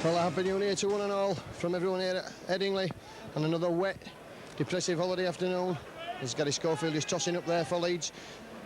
Well, a happy new year to one and all from everyone here at Headingley on another wet, depressive holiday afternoon. There's Gary Schofield is tossing up there for Leeds.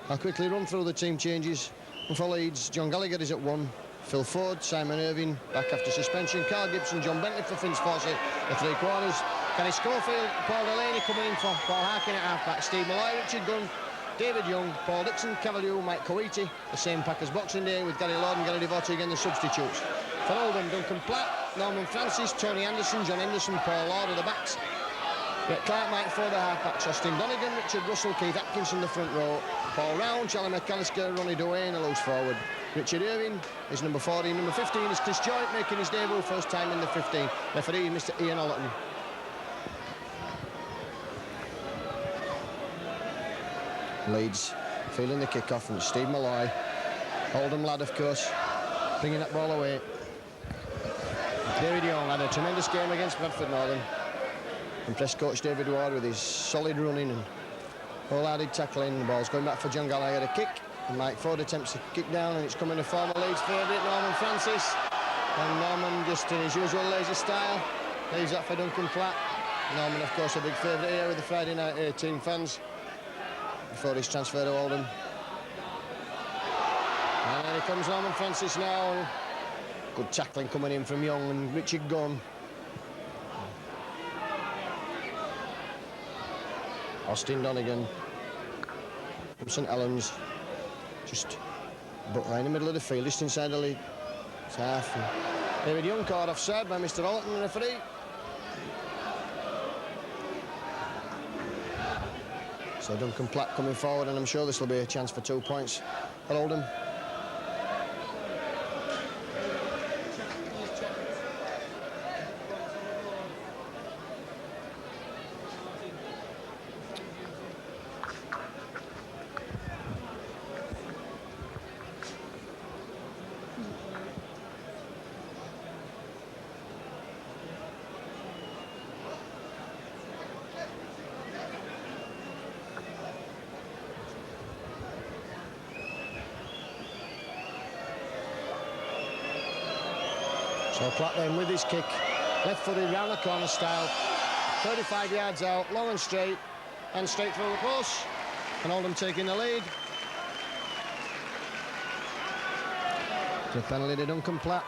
I'll quickly run through the team changes. And for Leeds, John Gallagher is at 1, Phil Ford, Simon Irving back after suspension, Carl Gibson, John Bentley for Vince Fawcett, the 3 quarters. Gary Schofield, Paul Delaney coming in for Paul Harkin at half-back, Steve Malloy, Richard Gunn, David Young, Paul Dixon, Cavalier, Mike Coiti, the same pack as Boxing Day with Gary Lord and Gary Devotti again, the substitutes. For Oldham, Duncan Platt, Norman Francis, Tony Anderson, John Henderson, Paul Lord at the backs. Brett Clark, Mike Ford, the half-backs, Austin Donegan, Richard Russell, Keith Atkinson, the front row, Paul Round, Charlie McAllister, Ronnie Duane, a loose forward. Richard Irving is number 14, number 15 is Chris Joynt making his debut, first time in the 15. Referee, Mr. Ian Ollerton. Leeds feeling the kick-off from Steve Malloy. Oldham lad, of course, bringing that ball away. David Young had a tremendous game against Bradford Northern. And press coach David Ward with his solid running and wholehearted tackling. The ball's going back for John Gallagher to kick. And Mike Ford attempts to kick down, and it's coming to former Leeds favourite, Norman Francis. And Norman, just in his usual lazy style, leaves that for Duncan Platt. Norman, of course, a big favourite here with the Friday Night 18 fans before his transfer to Oldham. And then here comes Norman Francis now. Good tackling coming in from Young and Richard Gunn. Austin Donegan from St Helens. Just right in the middle of the field, just inside the lead. It's half. And David Young caught offside by Mr. Ollerton, the referee. So Duncan Platt coming forward, and I'm sure this will be a chance for 2 points for Oldham. So Platt then with his kick, left-footed round the corner style, 35 yards out, long and straight through the post, and Oldham taking the lead. The penalty to Duncan Platt.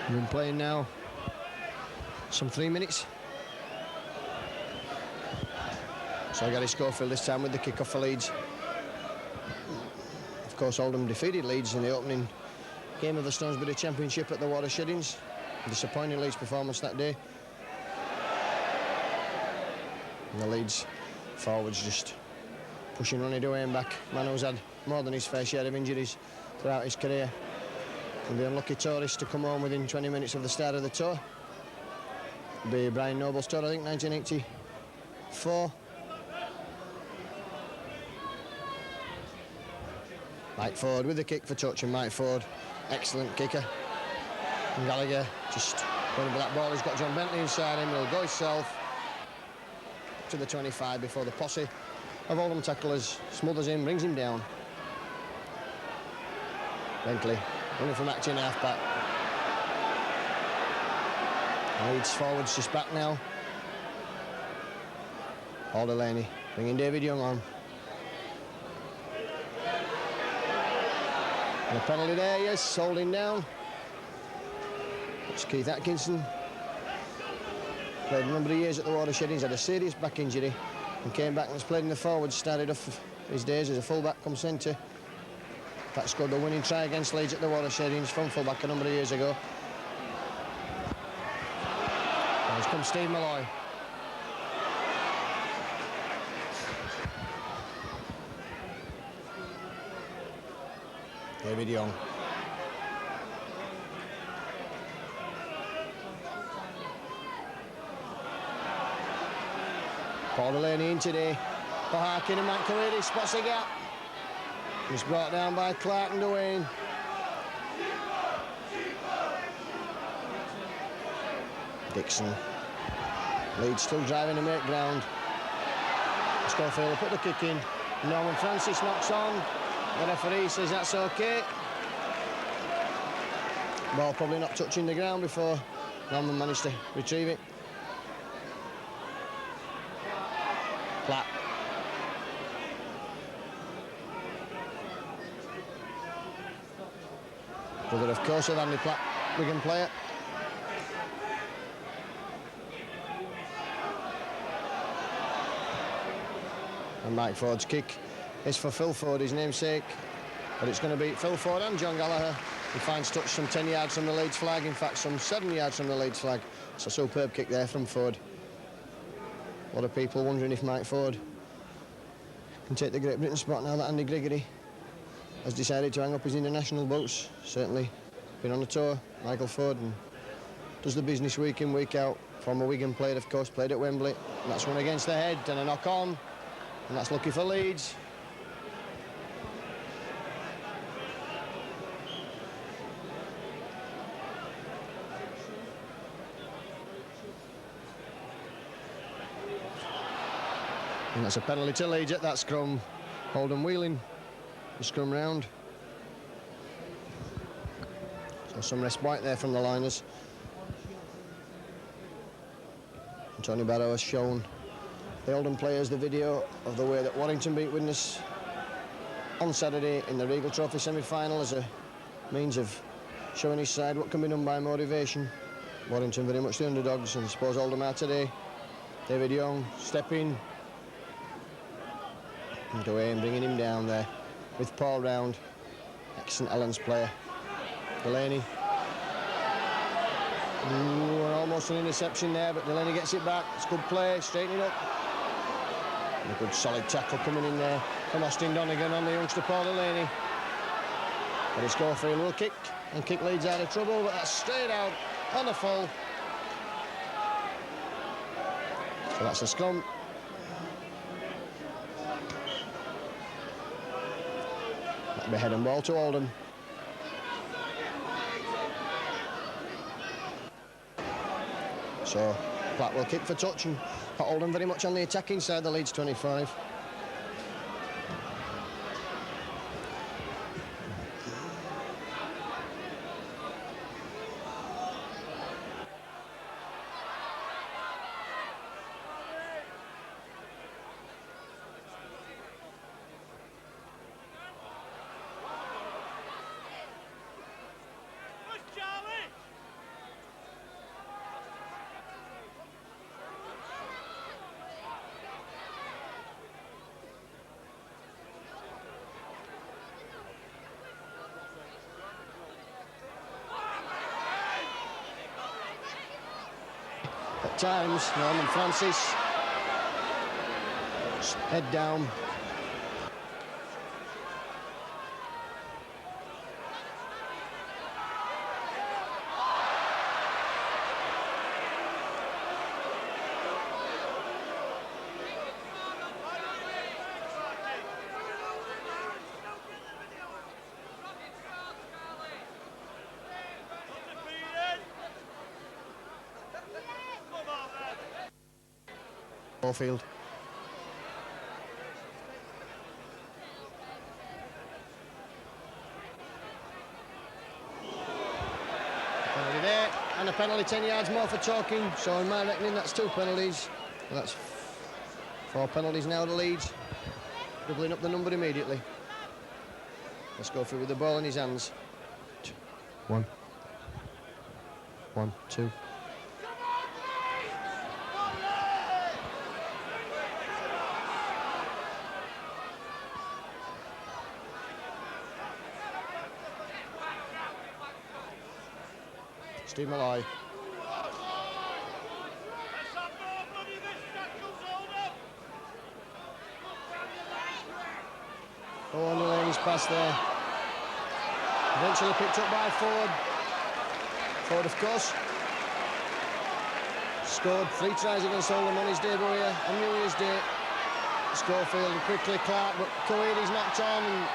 We've been playing now some 3 minutes. So Gary Schofield this time with the kick-off for Leeds. Of course, Oldham defeated Leeds in the opening game of the Stonesbury Championship at the Watersheddings. Disappointing Leeds performance that day. And the Leeds forwards just pushing Ronnie Duane back. Man who's had more than his fair share of injuries throughout his career. And the unlucky tourist to come home within 20 minutes of the start of the tour. It'll be Brian Noble's tour, I think, 1984. Mike Ford with the kick for touch, and Mike Ford, excellent kicker. And Gallagher just going for that ball. He's got John Bentley inside him. He'll go himself to the 25 before the posse of Oldham tacklers smothers him, brings him down. Bentley running from action half-back. Leeds forwards just back now. Paul Delaney bringing David Young on. And a penalty there, yes, holding down. It's Keith Atkinson. Played a number of years at the Watersheddings, had a serious back injury and came back and was played in the forwards, started off his days as a full-back come centre. That scored the winning try against Leeds at the Watersheddings from full-back a number of years ago. And here's come Steve Malloy. David Young. Paul Delaney in today. For Harkin and Mike Coiti spots a gap. He's brought down by Clark and Duane. Dixon. Leeds still driving to make ground. Schofield will put the kick in. Norman Francis knocks on. The referee says that's okay. Ball probably not touching the ground before Norman managed to retrieve it. Platt. Brother, of course, of Andy Platt, Wigan player. And Mike Ford's kick is for Phil Ford, his namesake. But it's going to be Phil Ford and John Gallagher. He finds touch some 10 yards from the Leeds flag, in fact some 7 yards from the Leeds flag. It's a superb kick there from Ford. A lot of people wondering if Mike Ford can take the Great Britain spot now that Andy Gregory has decided to hang up his international boots. Certainly been on the tour, Michael Ford, and does the business week in, week out. Former Wigan player, of course, played at Wembley. And that's one against the head and a knock on. And that's lucky for Leeds. And that's a penalty to Leeds at that scrum. Oldham wheeling the scrum round. So some respite there from the liners. And Tony Barrow has shown the Oldham players the video of the way that Warrington beat Widnes on Saturday in the Regal Trophy semi-final as a means of showing his side what can be done by motivation. Warrington very much the underdogs, and I suppose Oldham are today. David Young stepping and away and bringing him down there with Paul Round, ex-St Helens player. Delaney. Ooh, almost an interception there, but Delaney gets it back. It's good play, straightening up. And a good solid tackle coming in there from Austin Donegan on the youngster Paul Delaney. But Schofield will kick and kick Leeds out of trouble, but that's straight out on the full. So that's a scrum. That'll be head and ball to Oldham. So Platt will kick for touch and put Oldham very much on the attacking side, the Leeds 25. At times, Norman Francis, head down. Field. Penalty there, and a penalty 10 yards more for talking. So in my reckoning, that's 2 penalties. Well, that's 4 penalties now to Leeds, doubling up the number immediately. Let's go through with the ball in his hands. 1, 2. Steve Malloy. Oh, on the lane's pass there. Eventually picked up by Ford. Ford, of course, scored 3 tries against Oldham on his debut here on New Year's Day. Schofield quickly Clark, but Coedy's knocked on. And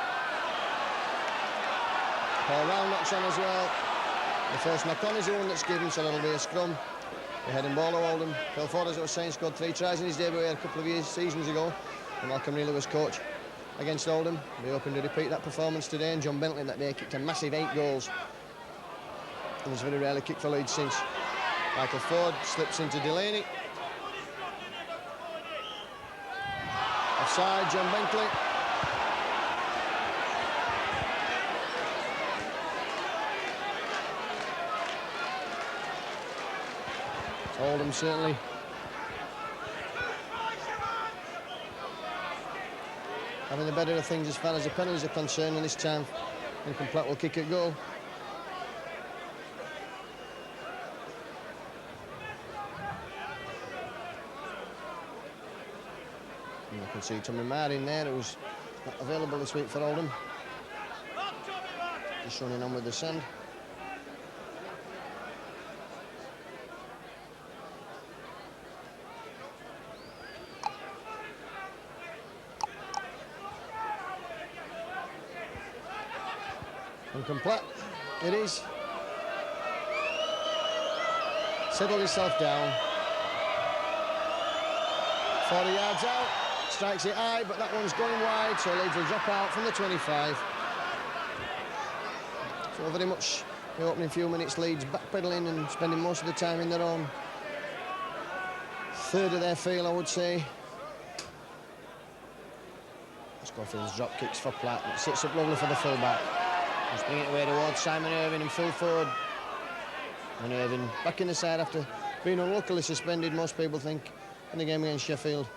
Paul Round knocks on as well. The first knock on is the one that's given, so that'll be a scrum. The head and ball of Oldham. Phil Ford, as I was saying, scored 3 tries in his debut here a couple of seasons ago. And Malcolm Neely was coach against Oldham. We're hoping to repeat that performance today, and John Bentley that day kicked a massive 8 goals. And he's very rarely kicked for Leeds since. Michael Ford slips into Delaney. Offside, John Bentley. Oldham certainly having the better of things as far as the penalties are concerned, and this time Lincoln Platt will kick it goal. And you can see Tommy Marr in there, who's not available this week for Oldham. Just running on with the sand. Lincoln Platt, it is. Settled himself down. 40 yards out, strikes it high, but that one's going wide, so Leeds will drop out from the 25. So very much the opening few minutes, Leeds backpedaling and spending most of the time in their own third of their field, I would say. Schofield's drop kicks for Platt, it sits up lovely for the full-back. Just bring it away towards Simon Irving and Phil Ford. And Irving back in the side after being unluckily suspended, most people think, in the game against Sheffield.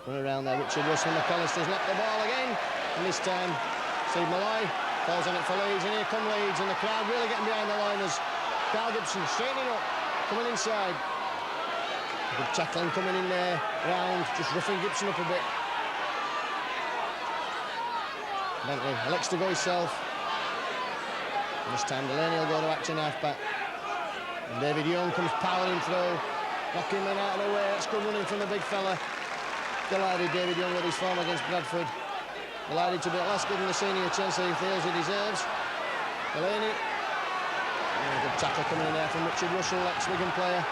Run around there, Richard Russell. McAllister's knocked the ball again, and this time Steve Malloy falls on it for Leeds, and here come Leeds, and the crowd really getting behind the liners. Carl Gibson straightening up, coming inside. Good tackling coming in there, round, just roughing Gibson up a bit. Bentley elects to go himself. And this time Delaney will go to acting half-back. And David Young comes powering through, knocking men out of the way. That's good running from the big fella. Delighted David Young with his form against Bradford. Delighted to be at last given the senior chance that he feels he deserves. Delaney. And a good tackle coming in there from Richard Russell, ex-Wigan player.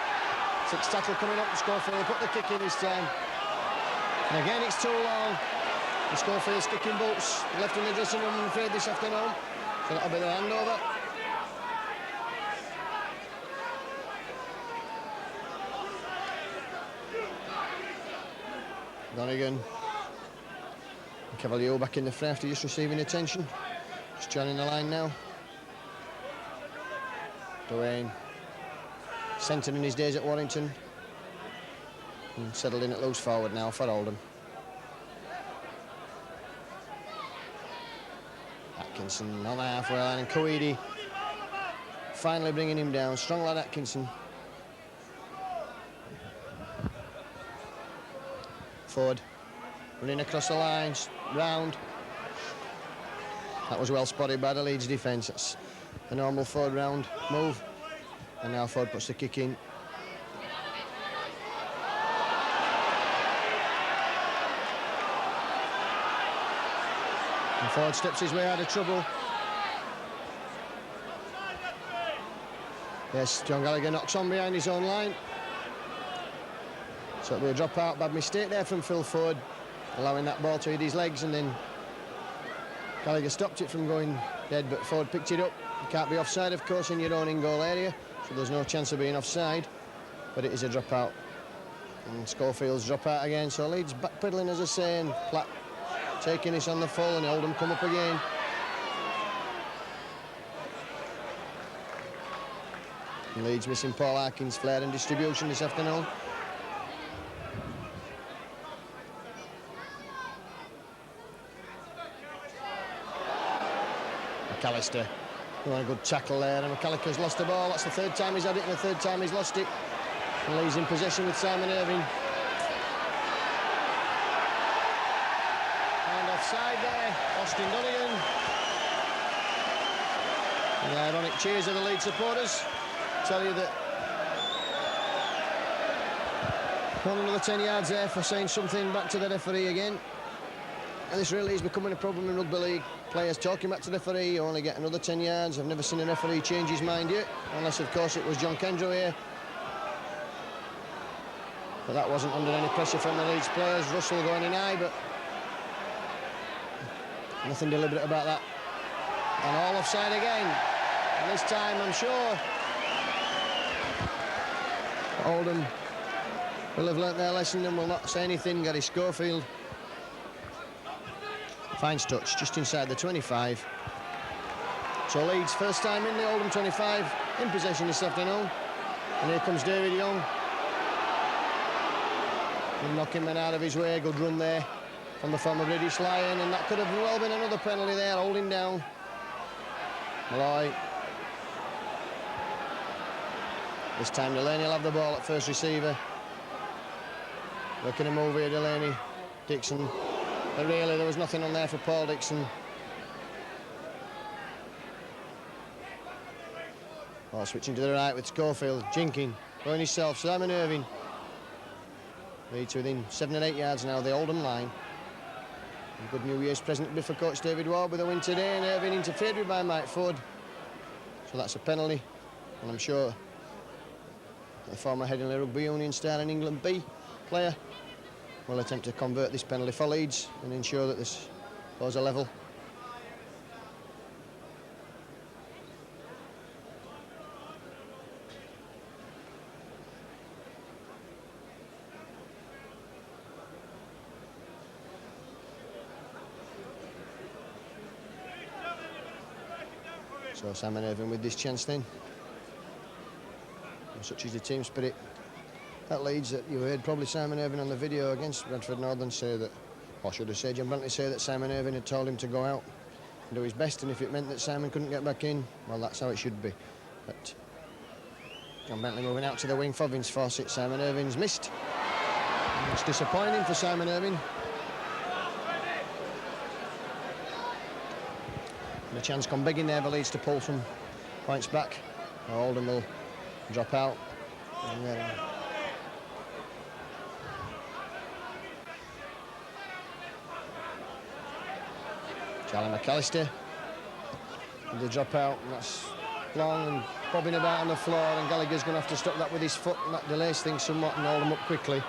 Sixth tackle coming up, Schofield will put the kick in this time. And again it's too long. And Schofield's kicking boots. Left in the dressing room, I'm afraid, this afternoon. So that'll be the handover. Donegan. Cavalier back in the fray after just receiving attention. Just joining the line now. Duane. Centred in his days at Warrington. And settled in at loose forward now for Oldham. Atkinson on the halfway line, and Coedy finally bringing him down. Strong lad Atkinson. Ford running across the lines, round. That was well spotted by the Leeds defence. That's a normal Ford round move. And now Ford puts the kick in. And Ford steps his way out of trouble. Yes, John Gallagher knocks on behind his own line. So it'll be a drop out. Bad mistake there from Phil Ford, allowing that ball to hit his legs, and then Gallagher stopped it from going dead, but Ford picked it up. You can't be offside, of course, in your own in-goal area, so there's no chance of being offside, but it is a drop out. And Schofield's drop out again, so Leeds backpedaling, as I say, and Platt taking this on the full, and Oldham come up again. And Leeds missing Paul Harkins' flair and distribution this afternoon. McAllister doing a good tackle there, and McAllister's lost the ball. That's the third time he's had it, and the third time he's lost it. And Leeds in possession with Simon Irving. And offside there, Austin Donegan. And the ironic cheers of the Leeds supporters tell you that on another 10 yards there for saying something back to the referee again. And this really is becoming a problem in rugby league. Players talking back to the referee, you only get another 10 yards. I've never seen a referee change his mind yet, unless, of course, it was John Kendrew here. But that wasn't under any pressure from the Leeds players. Russell going in high, but nothing deliberate about that. And all offside again. And this time, I'm sure Oldham will have learnt their lesson and will not say anything. Gary Schofield finds touch just inside the 25. So Leeds, first time in the Oldham 25, in possession this afternoon. And here comes David Young. And knocking man out of his way. Good run there from the former British Lion, and that could have well been another penalty there, holding down Malloy. This time Delaney will have the ball at first receiver. Looking to move here, Delaney. Dixon. But really, there was nothing on there for Paul Dixon. Ball switching to the right with Schofield. Jinking. Going himself. Simon Irving. Leeds within 7 and 8 yards now, the Oldham line. And good New Year's present for coach David Ward with a win today, and Irving interfered with by Mike Ford. So that's a penalty. And I'm sure the former Headingley Rugby Union star and England B player will attempt to convert this penalty for Leeds and ensure that this goes a level. So Simon Irving with this chance then. And such is the team spirit at Leeds that you heard probably Simon Irving on the video against Bradford Northern say that, or should I say, John Brantley say that Simon Irving had told him to go out and do his best, and if it meant that Simon couldn't get back in, well, that's how it should be. But John Brantley moving out to the wing for Vince Fawcett. Simon Irving's missed. And it's disappointing for Simon Irving. And the chance come big in there for Leeds to pull some points back. Oldham will drop out. And, Charlie McAllister with the drop out, and that's long and bobbing about on the floor, and Gallagher's going to have to stop that with his foot, and that delays things somewhat and hold him up quickly.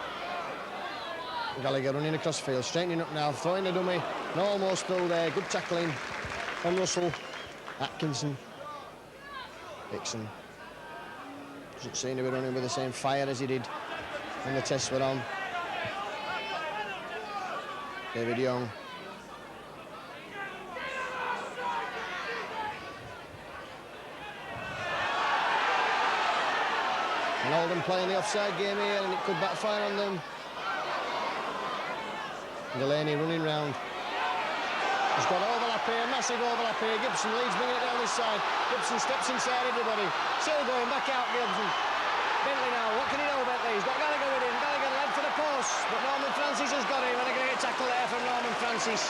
Gallagher running across field, straightening up now, throwing the dummy, and almost through there. Good tackling from Russell. Atkinson. Dixon doesn't seem to be running with the same fire as he did when the tests were on. David Young. And Oldham playing the offside game here, and it could backfire on them. Delaney running round. He's got overlap here, massive overlap here. Gibson leads, bringing it down this side. Gibson steps inside everybody. Still going back out, Gibson. Bentley now, what can he do, Bentley? He's got Gallagher with him. Gallagher led for the post, but Norman Francis has got him, and they're going to get a tackle there from Norman Francis.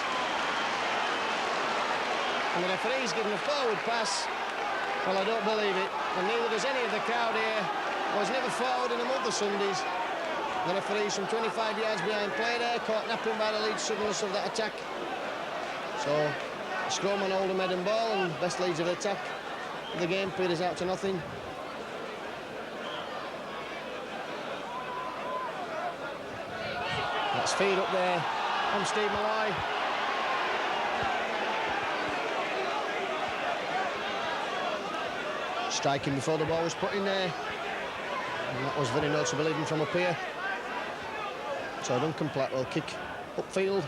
And the referee's given a forward pass. Well, I don't believe it, and neither does any of the crowd here. Was never forward in a month of Sundays. The referee's from 25 yards behind play there, caught napping by the Leeds suddenness of that attack. So, scrum on Oldham head and ball, and best Leeds of the attack. The game peters out to nothing. That's feed up there from Steve Malloy. Striking before the ball was put in there. And that was very noticeable even from up here. So Duncan Platt will kick upfield.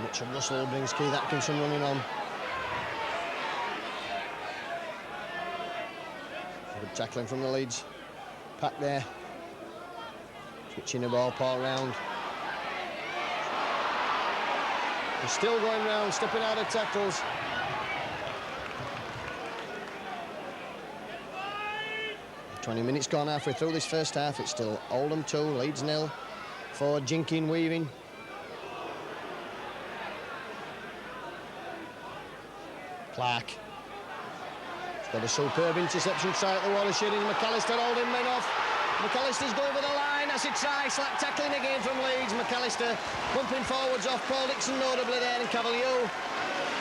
Mitchell Russell brings Keith Atkinson running on. Good tackling from the Leeds pack there. Switching the ball, Paul round. He's still going round, stepping out of tackles. "20 minutes gone halfway through this first half. It's still Oldham 2, Leeds 0. Ford jinking, weaving. Clark. He's got a superb interception try at the watershed. McAllister holding men off. McAllister's going over the line. That's a try. Slack tackling again from Leeds. McAllister bumping forwards off Paul Dixon notably there, and Cavalier.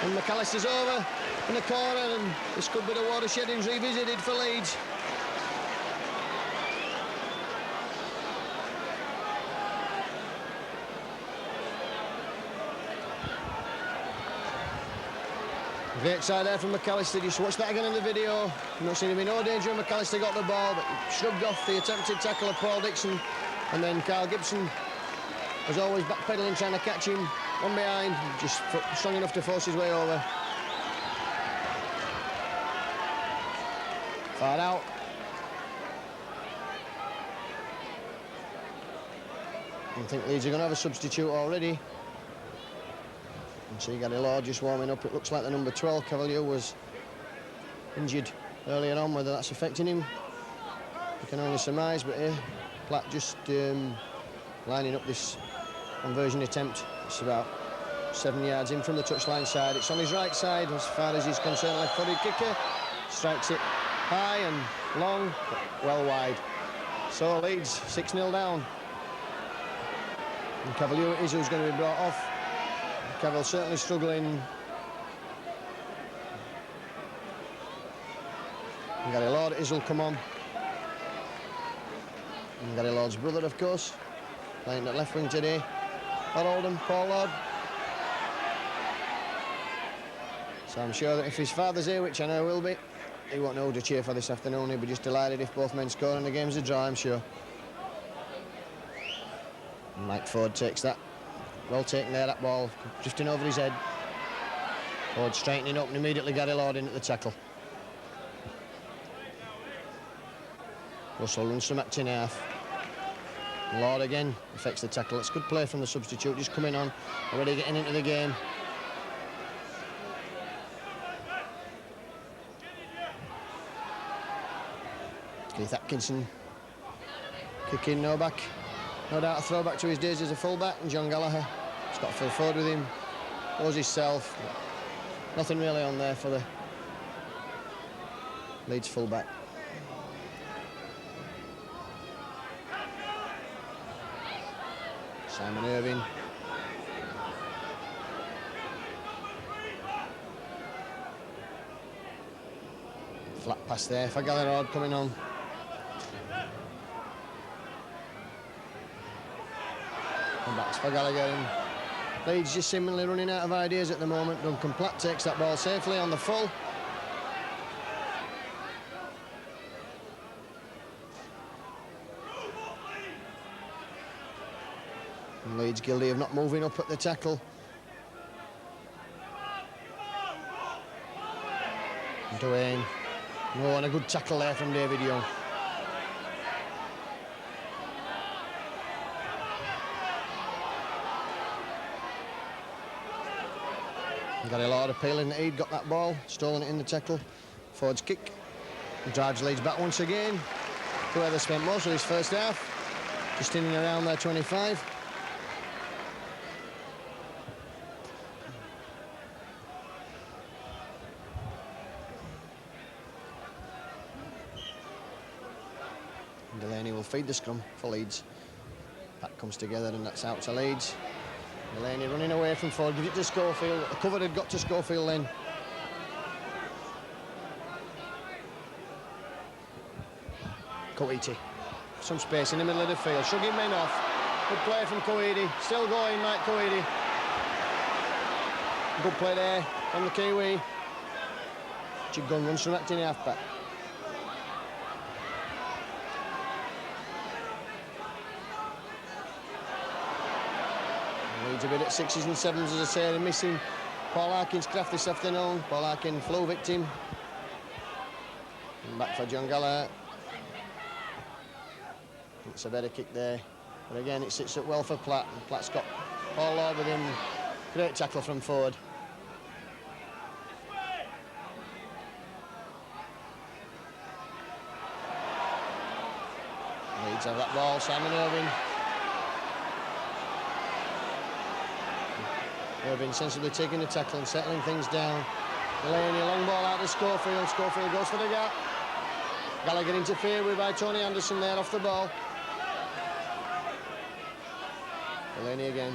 And McAllister's over in the corner, and this could be the watershed revisited for Leeds. Great side there from McAllister. Just watch that again in the video. Not seeing him in no danger when McAllister got the ball, but he shrugged off the attempted tackle of Paul Dixon. And then Carl Gibson was always backpedaling, trying to catch him. One behind, just strong enough to force his way over. Far out. I think Leeds are going to have a substitute already. And see Gary Lord just warming up. It looks like the number 12, Cavalier, was injured earlier on. Whether that's affecting him, we can only surmise. But here, Platt just lining up this conversion attempt. It's about 7 yards in from the touchline side. It's on his right side as far as he's concerned. Left-footed kicker strikes it high and long, but well wide. So Leeds 6-0 down. And Cavalier is who's going to be brought off. Cavill certainly struggling. And Gary Lord will come on. And Gary Lord's brother, of course, playing at left wing today. For Oldham, Paul Lord. So I'm sure that if his father's here, which I know will be, he won't know who to cheer for this afternoon. He'll be just delighted if both men score and the game's a draw, I'm sure. And Mike Ford takes that. Well taken there, that ball, drifting over his head. Ford straightening up and immediately Gary Lord in at the tackle. Russell runs from acting half. Lord again affects the tackle. It's good play from the substitute, just coming on, already getting into the game. Keith Atkinson kicking, no back. No doubt a throwback to his days as a fullback, and John Gallagher has got Phil Ford with him. Goes himself. Nothing really on there for the Leeds fullback. Simon Irving. Flat pass there for Gallagher coming on. And back for Gallagher. And Leeds just seemingly running out of ideas at the moment. Duncan Platt takes that ball safely on the full. And Leeds guilty of not moving up at the tackle. Dwayne. Oh, and a good tackle there from David Young. Gary Lord appealing that he'd got that ball, stolen it in the tackle. Ford's kick. He drives Leeds back once again to where they spent most of his first half. Just in and around their 25. And Delaney will feed the scrum for Leeds. That comes together and that's out to Leeds. Delaney running away from Ford, gives it to Schofield. The cover had got to Schofield then. Coiti. Some space in the middle of the field, shrugging men off. Good play from Coiti. Still going, Mike Coiti. Good play there from the Kiwi. Gunn runs from acting half-back. Leeds a bit at sixes and sevens, as I say. They're missing Paul Harkin's craft this afternoon. Paul Harkin, flow victim. And back for John Gallagher. It's a better kick there. But again, it sits up well for Platt. And Platt's got Paul Lord with him. Great tackle from Ford. Leeds have that ball, Simon Irving. Irving sensibly taking the tackle and settling things down. Delaney, long ball out to Schofield. Schofield goes for the gap. Gallagher interfered with by Tony Anderson there off the ball. Delaney again.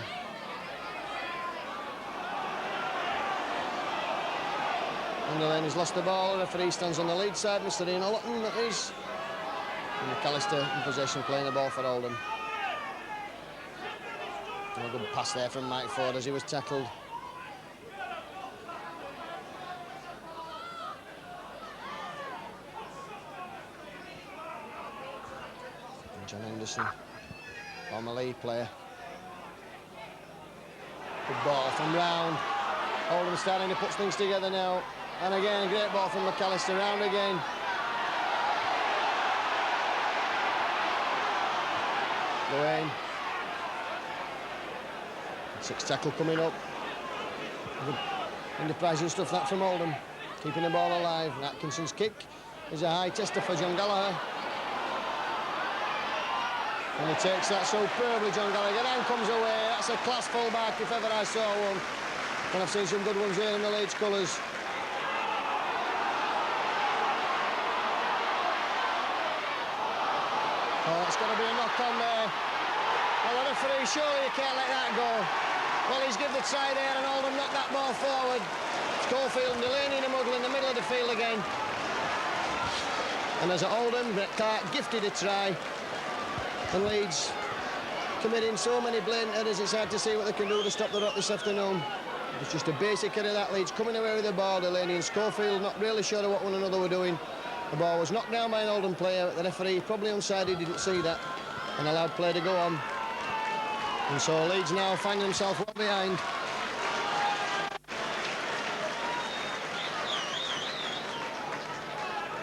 And Delaney's lost the ball. The referee stands on the lead side. Mr. Ian Ollerton, that is. And McAllister in possession, playing the ball for Oldham. A good pass there from Mike Ford as he was tackled. John Henderson, former Leeds player. Good ball from round. Oldham starting to put things together now. And again, a great ball from McAllister, round again. Dwayne. 6 tackle coming up. Good enterprising stuff that from Oldham. Keeping the ball alive. And Atkinson's kick is a high tester for John Gallagher. And he takes that superbly, John Gallagher. And comes away. That's a class full-back if ever I saw one. And I've seen some good ones here in the Leeds colours. Oh, that's got to be a knock on there. Well, the referee, surely you can't let that go. Well, he's given the try there and Oldham knocked that ball forward. Schofield and Delaney in the muddle in the middle of the field again. And as at Oldham, Brett Clark gifted a try. And Leeds committing so many blatant errors, it's hard to see what they can do to stop the rot this afternoon. It's just a basic error that Leeds coming away with the ball. Delaney and Schofield not really sure of what one another were doing. The ball was knocked down by an Oldham player. The referee, probably onside, he didn't see that and allowed play to go on. And so Leeds now find themselves well behind.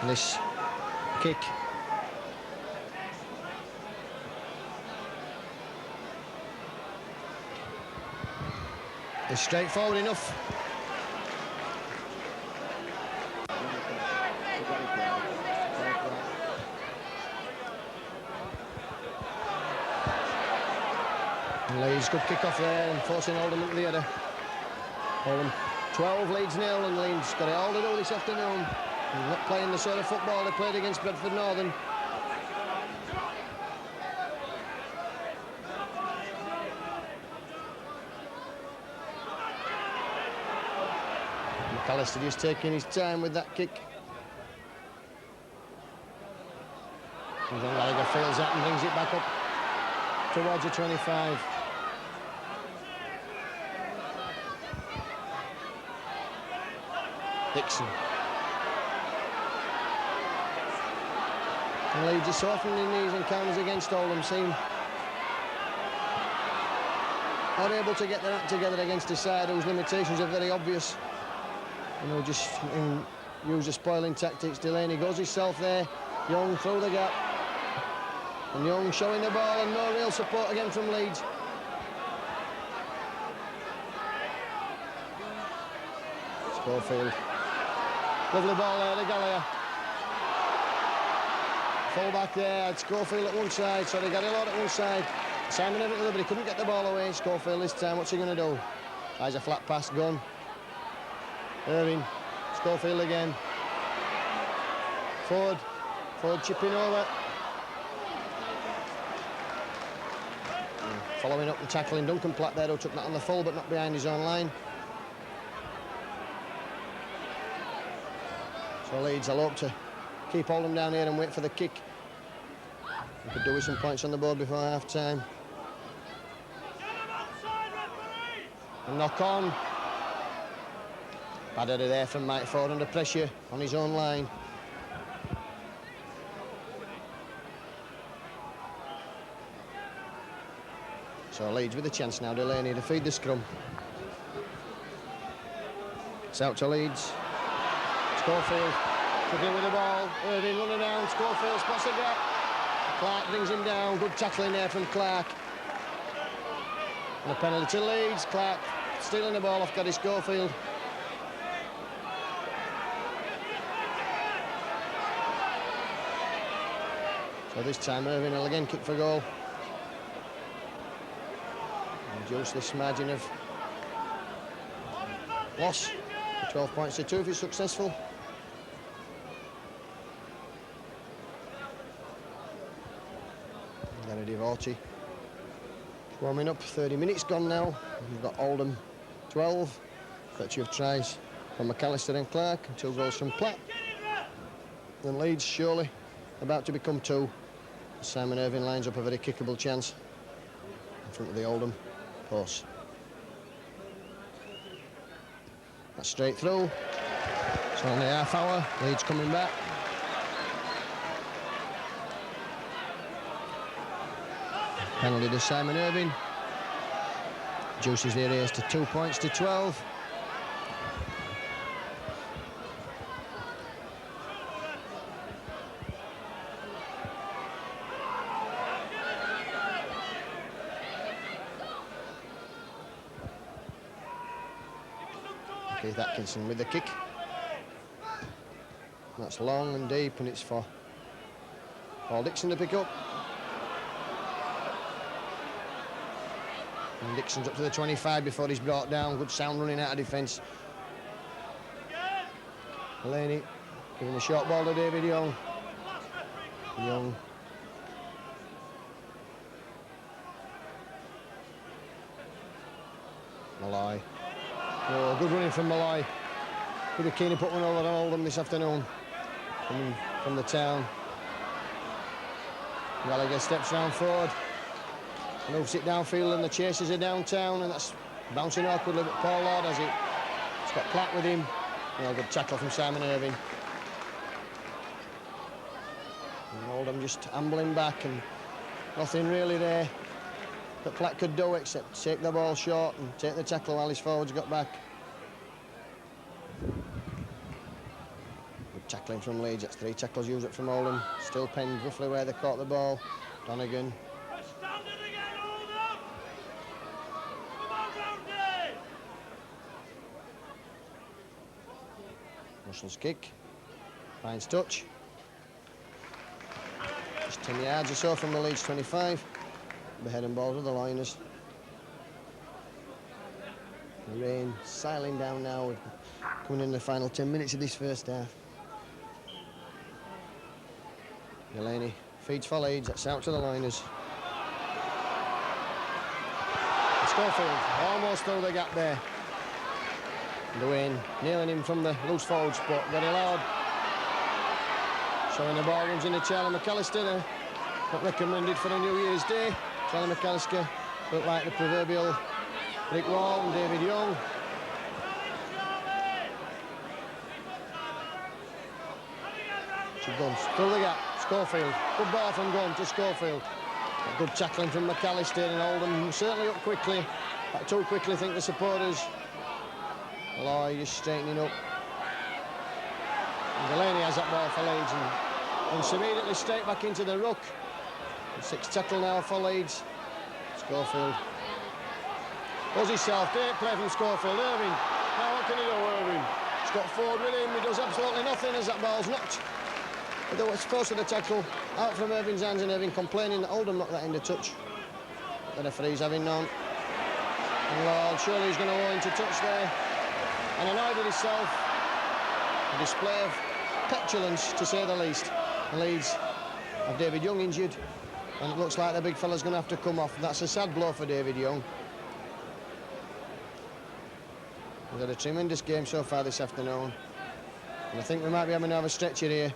And this kick is straightforward enough. And Leeds good kick off there and forcing Oldham into the header. Oldham 12, Leeds 0, and Leeds got it all to do this afternoon. They're not playing the sort of football they played against Bradford Northern. McAllister just taking his time with that kick. And John Gallagher feels that and brings it back up towards the 25. Dixon. And Leeds are softening in these encounters against Oldham, seem not able to get their act together against a side whose limitations are very obvious. You know, just use the spoiling tactics. Delaney goes himself there. Young through the gap. And Young showing the ball and no real support again from Leeds. Schofield. Lovely ball there to Gallagher. Full back there, Schofield at one side, so they got it out at one side. Simon at the other, but he couldn't get the ball away. Schofield this time, what's he going to do? Tries a flat pass, gun. Irving, Schofield again. Ford chipping over. Following up and tackling Duncan Platt there, who took that on the full, but not behind his own line. So Leeds, I'll hope to keep Oldham down here and wait for the kick. We could do with some points on the board before half-time. And knock on. Bad header there from Mike Ford under pressure on his own line. So Leeds with a chance now, Delaney to feed the scrum. It's out to Leeds. Schofield struggling with the ball. Irving running down. Schofield spots the gap. Clark brings him down. Good tackling there from Clark. And a penalty to Leeds. Clark stealing the ball off Gary Schofield. So this time Irving will again kick for goal. Reduce this margin of loss to 12 points to 2 if he's successful. Gary Divorti warming up, 30 minutes gone now. We've got Oldham 12, 30 of tries from McAllister and Clark, and 2 goals from Platt. And Leeds surely about to become 2. Simon Irving lines up a very kickable chance in front of the Oldham post. That's straight through. It's only half hour. Leeds coming back. Penalty to Simon Irving. Reduces the arrears to 2 points to 12. Keith Atkinson with the kick. That's long and deep, and it's for Paul Dixon to pick up. And Dixon's up to the 25 before he's brought down. Good sound running out of defence. Laney giving a short ball to David Young. Young. Malloy. Oh, good running from Malloy. Could have keen to put one over on Oldham this afternoon. Coming from the town. Gallagher steps round forward. Moves it downfield, and the chasers are downtown, and that's bouncing awkwardly, but Paul Lord has it. He's got Platt with him. Oh, good tackle from Simon Irving. And Oldham just ambling back, and nothing really there that Platt could do except take the ball short and take the tackle while his forwards got back. Good tackling from Leeds. That's 3 tackles used up from Oldham. Still penned roughly where they caught the ball. Donegan. Russell's kick. Finds touch. Just 10 yards or so from the Leeds 25. The head and ball to the liners. The rain siling down now, coming in the final 10 minutes of this first half. Delaney feeds for Leeds, that's out to the liners. Schofield almost through the gap there. Dwayne nailing him from the loose forward spot, very loud. Showing the ball runs into Charlie McAllister there. Not recommended for a New Year's Day. Charlie McAllister looked like the proverbial brick wall, and David Young. Guns through the gap. Schofield. Good ball from Gunn to Schofield. A good tackling from McAllister, and Oldham certainly up quickly. Back too quickly, I think the supporters. Malloy just straightening up. And Delaney has that ball for Leeds, and runs immediately straight back into the ruck. 6 tackle now for Leeds. Schofield does himself. Great play from Schofield. Irving. Now what can he do, Irving? He's got forward with him. He does absolutely nothing as that ball's knocked. Although it's close to the tackle, out from Irving's hands, and Irving complaining that Oldham knocked that into touch. The referee's having none. And Lord, surely he's going to go into touch there. And annoyed with himself. A display of petulance, to say the least. And Leeds have David Young injured, and it looks like the big fella's going to have to come off. That's a sad blow for David Young. We've had a tremendous game so far this afternoon, and I think we might be having another stretcher here.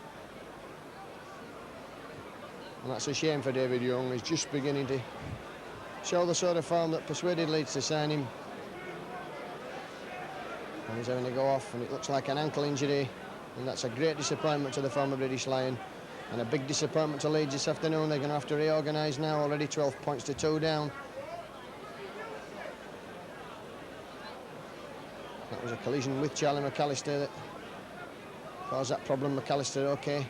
And that's a shame for David Young. He's just beginning to show the sort of form that persuaded Leeds to sign him. And he's having to go off, and it looks like an ankle injury, and that's a great disappointment to the former British Lion, and a big disappointment to Leeds this afternoon. They're going to have to reorganise now, already 12 points to 2 down. That was a collision with Charlie McAllister that caused that problem. McAllister okay.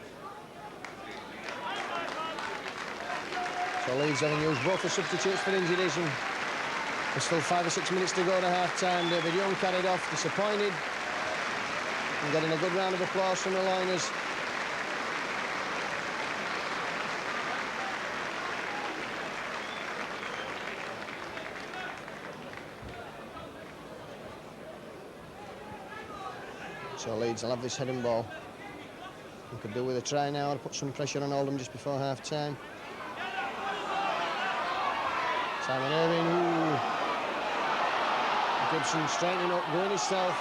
So Leeds having used both the substitutes for injuries, and there's still 5 or 6 minutes to go to half-time. David Young carried off, disappointed, and getting a good round of applause from the liners. So Leeds will have this heading ball. We could do with a try now to put some pressure on Oldham just before half-time. Simon Irving, ooh. Gibson straightening up, going himself.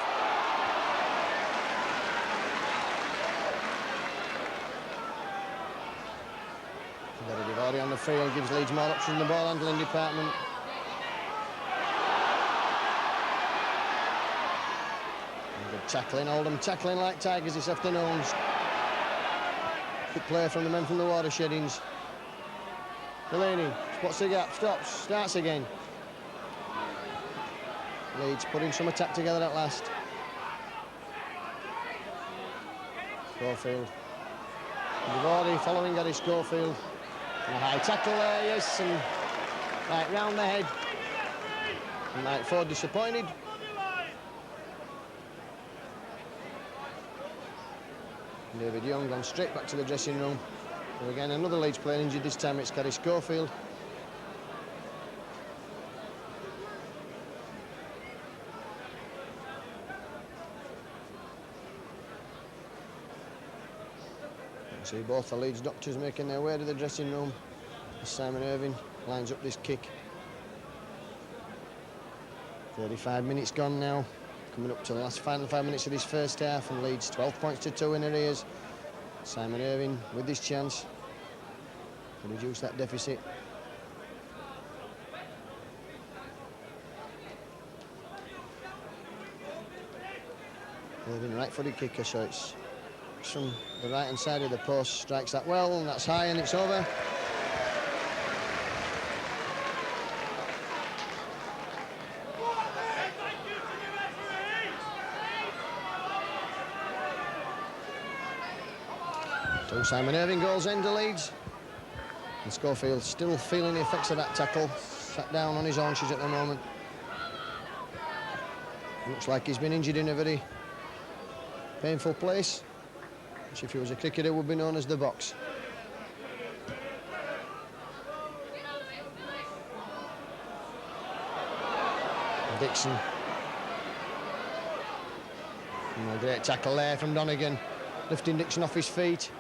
Divardi on the field gives Leeds more options in the ball handling department. And good tackling, Oldham tackling like tigers this afternoon. Good play from the men from the Watersheddings. Delaney What's the gap? Stops. Starts again. Leeds putting some attack together at last. Schofield. Givardi following Gary Schofield. And a high tackle there, yes, and right round the head. And Mike Ford disappointed. David Young gone straight back to the dressing room. And again, another Leeds player injured. This time it's Gary Schofield. See both the Leeds doctors making their way to the dressing room. Simon Irving lines up this kick. 35 minutes gone now. Coming up to the last final 5 minutes of this first half, and Leeds 12 points to 2 in arrears. Simon Irving with this chance to reduce that deficit. Irving right-footed kicker, so it's from the right-hand side of the post, strikes that well, and that's high, and it's over. Two Simon Irving goals end the Leeds. And Schofield still feeling the effects of that tackle. Sat down on his haunches at the moment. Looks like he's been injured in a very painful place, which if he was a cricketer would be known as the box. Dixon. And a great tackle there from Donegan, lifting Dixon off his feet.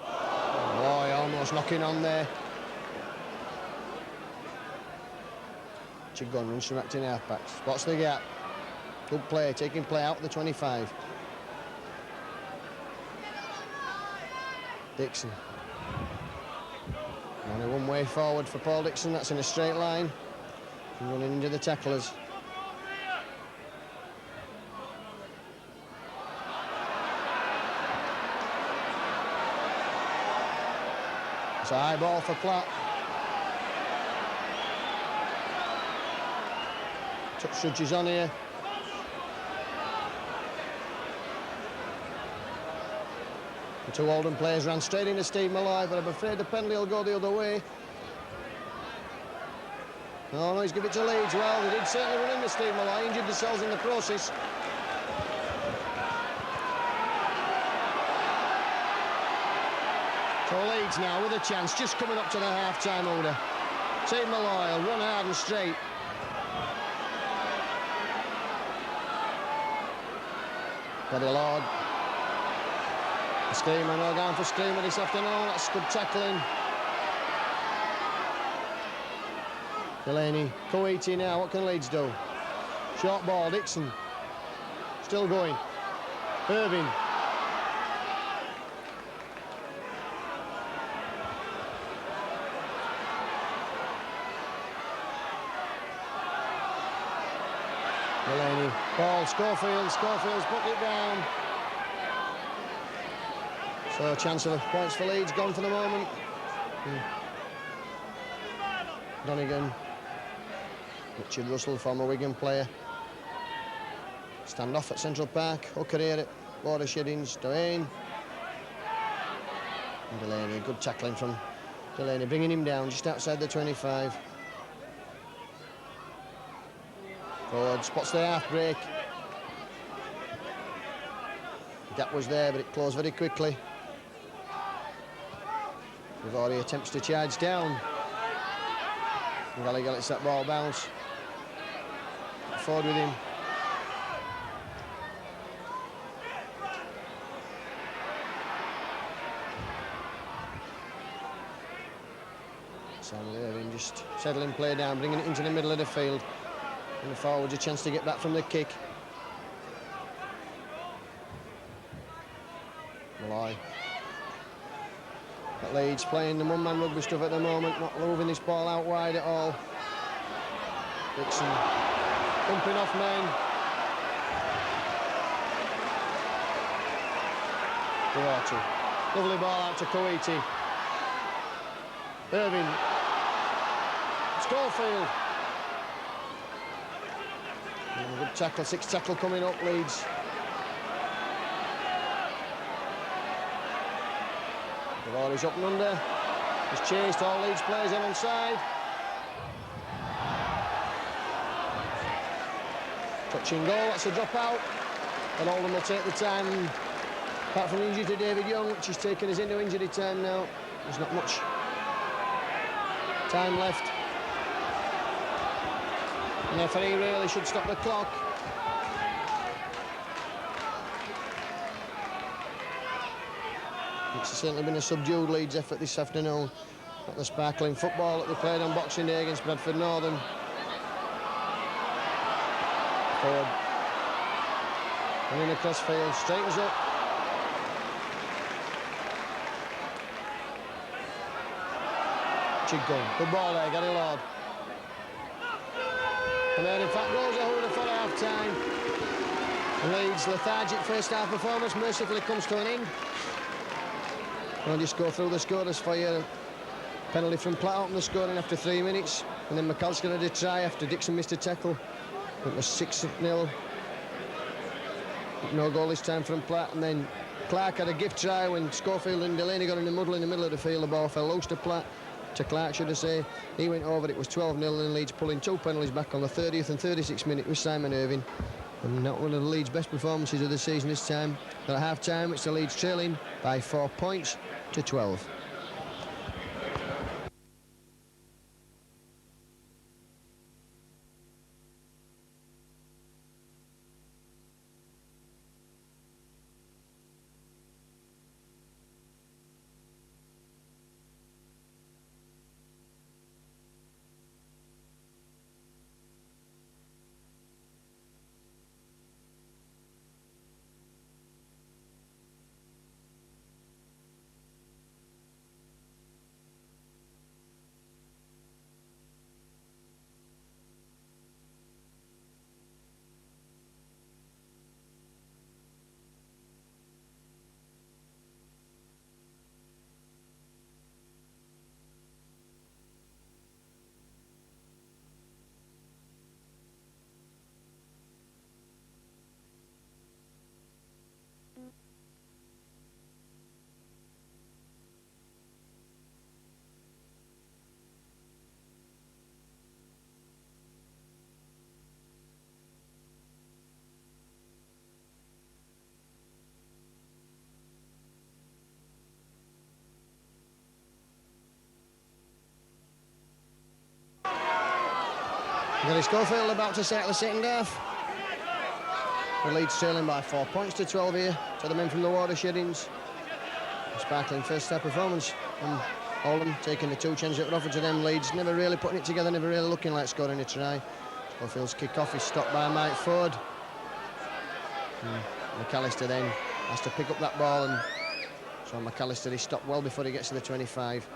Boy, almost knocking on there. Chigon runs from acting half-back. Spots the gap. Good play, taking play out of the 25. Dixon. Only one way forward for Paul Dixon, that's in a straight line. And running into the tacklers. It's a high ball for Platt. Touch judges on here. The two Oldham players ran straight into Steve Malloy, but I'm afraid the penalty will go the other way. Oh no, he's given it to Leeds. Well, they did certainly run into Steve Malloy, injured themselves in the process. So Leeds now with a chance, just coming up to the half-time order. Steve Malloy will run hard and straight. Paddy Lord. Screamer, no going for Screamer this afternoon. That's good tackling. Delaney, Coeity now. What can Leeds do? Short ball, Dixon. Still going. Irving. Delaney, ball, Schofield's put it down. So a chance of points for Leeds gone for the moment. Donegan, Richard Russell, former Wigan player. Stand off at Central Park, hooker here at Border Sheddings, Duane. And Delaney, good tackling from Delaney, bringing him down just outside the 25. Forward, spots the half break. The gap was there, but it closed very quickly. Givardi attempts to charge down. And Gallagher lets that ball bounce. Forward with him. Simon Irving just settling play down, bringing it into the middle of the field. And the forwards a chance to get back from the kick. Malloy. At Leeds playing the one-man rugby stuff at the moment, not moving this ball out wide at all. Dixon pumping off men. Duarte. Lovely ball out to Coeity. Irving. Schofield. And a good tackle, 6 tackle coming up, Leeds. The ball is up and under. He's chased all Leeds players in onside. Touching goal, that's a drop out. And Oldham will take the time. Apart from injury to David Young, which is taking us into injury time now. There's not much time left. And the referee really should stop the clock. It's certainly been a subdued Leeds effort this afternoon. Not the sparkling football that they played on Boxing Day against Bradford Northern. Forward. Running across field, straightens up. Gun. Good ball there, Gary Lord. And then in fact goes over the full half-time. Leeds' lethargic first half performance mercifully comes to an end. I'll just go through the scorers for you. Penalty from Platt opened the scoring after 3 minutes. And then McAllister had a try after Dixon missed a tackle. It was 6-0. No goal this time from Platt. And then Clark had a gift try when Schofield and Delaney got in the muddle in the middle of the field. The ball fell loose to Platt. To Clark, should I say. He went over, it was 12-0, and Leeds pulling 2 penalties back on the 30th and 36th minute with Simon Irving. And not one of the Leeds' best performances of the season this time. But at half-time, it's the Leeds trailing by 4 points to 12. Gary Schofield about to settle the second half. The Leeds trailing by 4 points to 12 here to the men from the Watershedings. A sparkling first half performance from Oldham, taking the 2 chances that were offered to them. Leeds never really putting it together, never really looking like scoring a try. Schofield's kick-off is stopped by Mike Ford. McAllister then has to pick up that ball, and so McAllister is stopped well before he gets to the 25.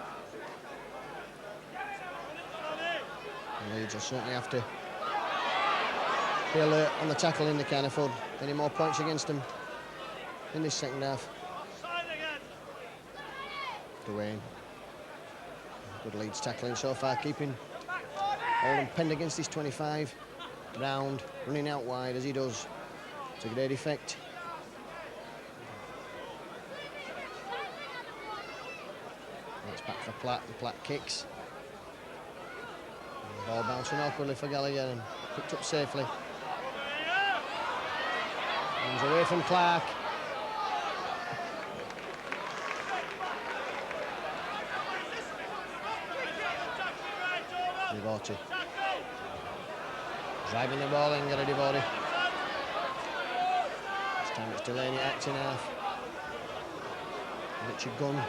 And Leeds will certainly have to be alert on the tackle in the can afford any more points against them in this second half. Dwayne. Good Leeds tackling so far, keeping Oldham penned against his 25. Round, running out wide as he does. To great effect. It's back for Platt, and Platt kicks. And the ball bouncing awkwardly for Gallagher and picked up safely. Comes away from Clark. Devote. Driving the ball in, Gary Devote. This time it's Delaney acting half. Richard Gunn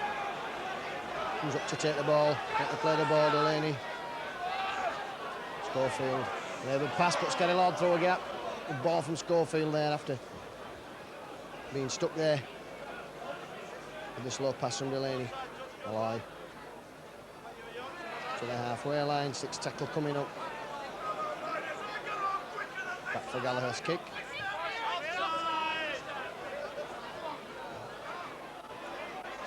comes up to take the ball, get to play the ball, Delaney. Schofield, laboured pass, puts Gary Lord through a gap. Good ball from Schofield there after being stuck there. With the slow pass from Delaney. Malloy. To the halfway line, 6 tackle coming up. Back for Gallagher's kick.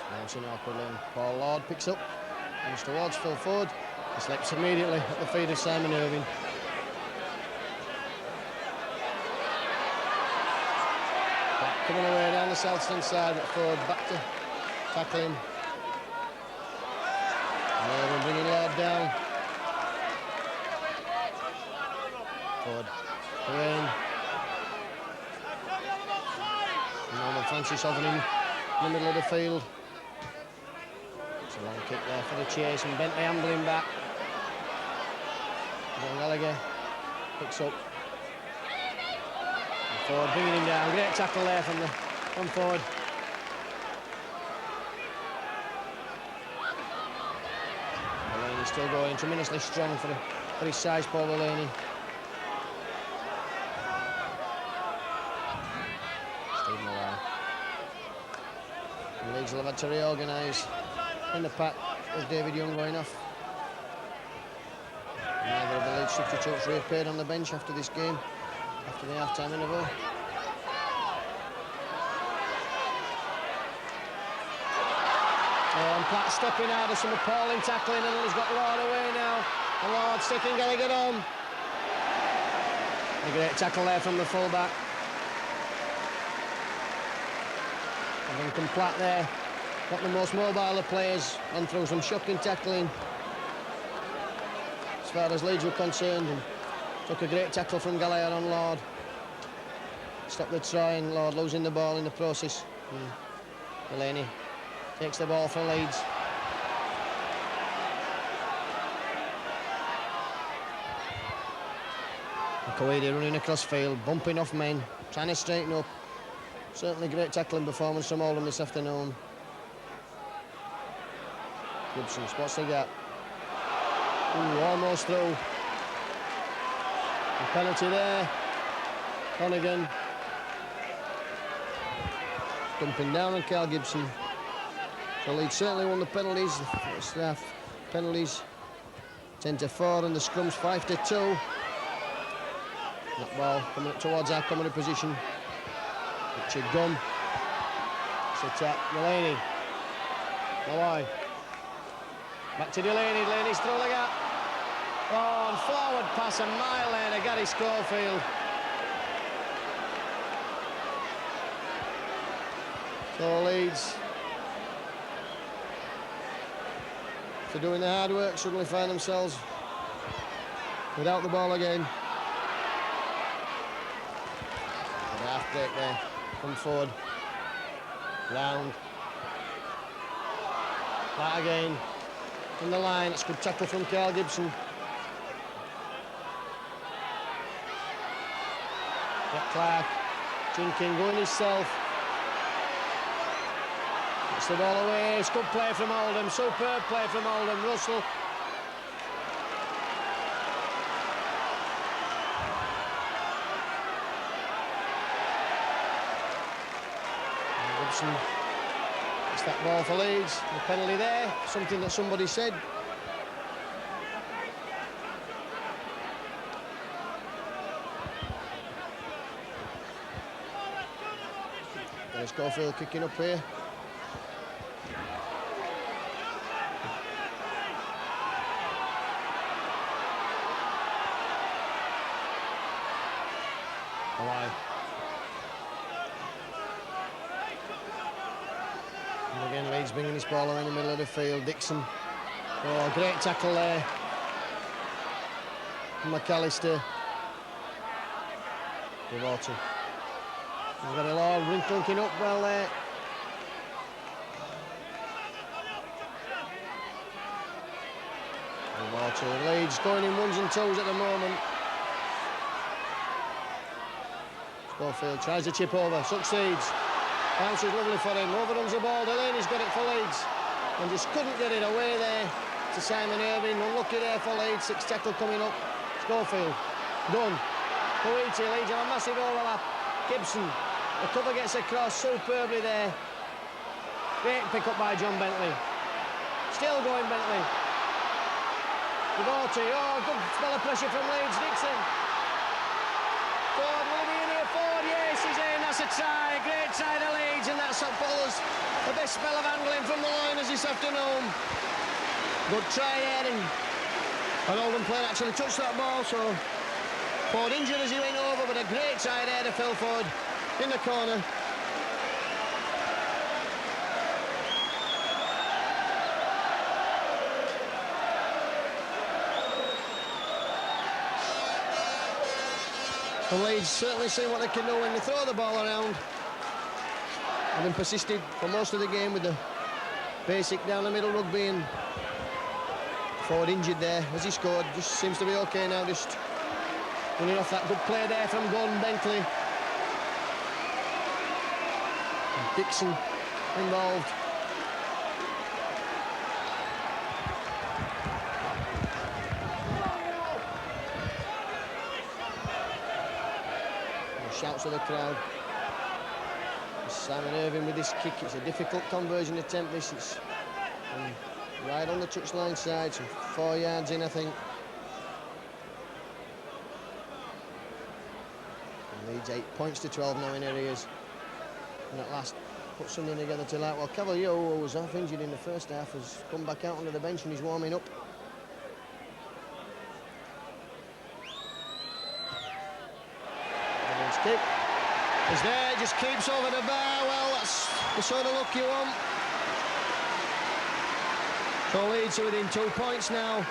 Bouncing awkwardly, and Paul Lord picks up. Comes towards Phil Ford. He slips immediately at the feet of Simon Irving. Coming away down the south stand side, but Ford back to tackle him. And Irving bringing Lord down. Ford away. Norman Francis Oven in the middle of the field. It's a long kick there for the chase, and Bentley ambling back. John Gallagher picks up. And Ford bringing him down. Great tackle there from Ford. Delaney still going, tremendously strong for his size, Paul Delaney. Leeds will have had to reorganise in the pack with David Young going off. Neither of the Leeds substitutes reappeared on the bench after this game, after the half-time interval. And Platt stepping out of some appalling tackling, and he's got Lord away now. And Lord sticking Gallagher on. A great tackle there from the full-back. And Lincoln Platt there, got the most mobile of players, and through some shocking tackling as far as Leeds were concerned, and took a great tackle from Gallagher on Lord. Stopped the try, and Lord losing the ball in the process. Delaney takes the ball for Leeds. Kawadi running across field, bumping off men, trying to straighten up. Certainly great tackling performance from Oldham this afternoon. Gibson spots the gap. Ooh, almost through. A penalty there. Honnigan dumping down on Carl Gibson. So Leeds certainly won the penalties. The first half penalties 10-4, and the scrums 5-2. That ball coming up towards our comedy position. Richard Gunn. It's a tap. Delaney. Malloy. Back to Delaney. Delaney's through the gap. Oh, and forward pass a mile there to Gary Schofield. So Leeds, after doing the hard work, suddenly find themselves without the ball again. And half break there. Come forward. Round. That again. In the line. It's a good tackle from Carl Gibson. Jack Clark. Jinking going himself. Gets the ball away. It's good play from Oldham. Superb play from Oldham. Russell. Gibson. It's that ball for Leeds. The penalty there. Something that somebody said. There's Schofield kicking up here. Alive. And again, Leeds bringing this ball around the middle of the field. Dixon. Oh, great tackle there. McAllister. Devoto. We've got a lot of linking up well there. Devoto. Leeds going in ones and twos at the moment. Schofield tries to chip over, succeeds. Bounces lovely for him, overruns the ball. Delaney's got it for Leeds and just couldn't get it away there to Simon Irving. Unlucky there for Leeds. Six tackle coming up. Schofield, done. Coiti, Leeds have a massive overlap. Gibson, the cover gets across superbly there. Great pick up by John Bentley. Still going Bentley. Devoto, oh, good spell of pressure from Leeds. Dixon. Ford, will he be in here? Ford, yes, he's in. That's a try. Great try to Leeds, and that's what follows the best spell of handling from the liners this afternoon. Good try there, and Oldham player actually touched that ball, so Ford injured as he went over, but a great try there to Phil Ford in the corner. The Leeds certainly see what they can do when they throw the ball around. Having persisted for most of the game with the basic down the middle rugby, and Ford injured there as he scored. Just seems to be okay now, just running off that good play there from Gordon Bentley. And Dixon involved. Shouts of the crowd. Simon Irving with this kick. It's a difficult conversion attempt, this. It's right on the touchline side, so 4 yards in, I think. And Leeds 8 points to 12 now in areas. And at last put something together to like. Well, Cavalier, who was half injured in the first half, has come back out onto the bench and he's warming up. Kick is there, just keeps over the bar. Well, that's the sort of look you want. So Leeds are within 2 points now.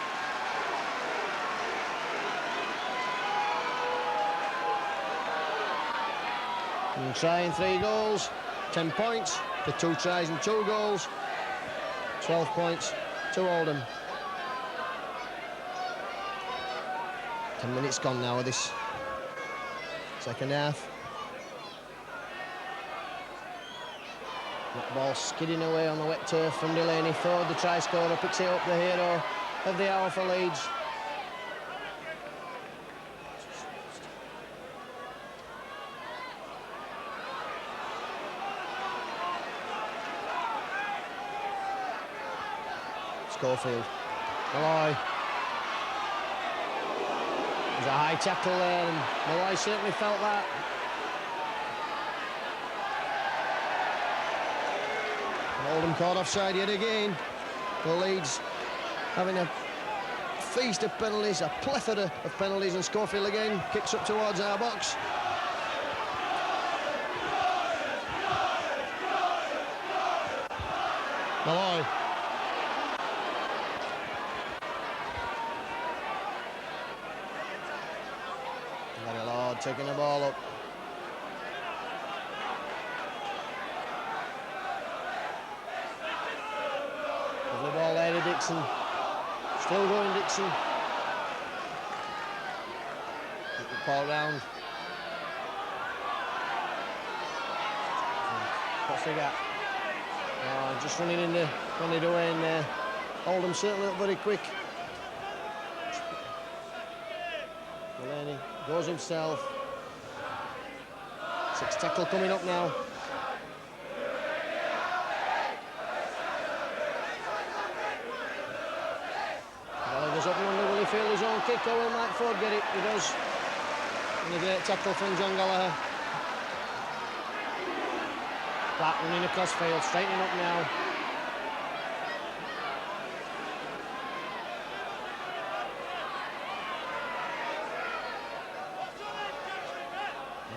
And trying 3 goals, 10 points. The 2 tries and 2 goals, 12 points to Oldham. 10 minutes gone now of this second half. That ball skidding away on the wet turf from Delaney. Ford, the try scorer, picks it up, the hero of the hour for Leeds. Schofield. Malloy. There's a high tackle there, and Malloy certainly felt that. And Oldham caught offside yet again. The Leeds having a feast of penalties, a plethora of penalties, and Schofield again kicks up towards our box. Malloy. Taking the ball up. Lovely ball there to Dixon. Still going Dixon. Get the ball round. What's the gap? Oh, just running in there, running away in there. Oldham certainly up very quick. Delaney goes himself. 6 tackle coming up now. Well, he goes up and under. Will he field his own kick, or will Mike Ford get it? He does. And a great tackle from John Gallagher. Black running across field, straightening up now.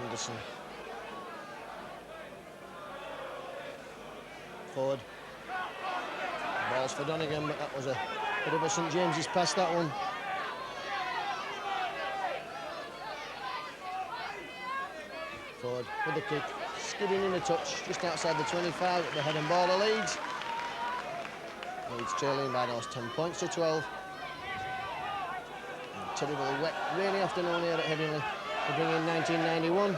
Anderson. Ford. Balls for Donegan, but that was a bit of a St James's pass, that one. Ford with the kick, skidding in the touch, just outside the 25 at the head and ball of Leeds. Leeds trailing by those 10 points to 12. And terribly wet, rainy afternoon here at Headingley. They bring in 1991.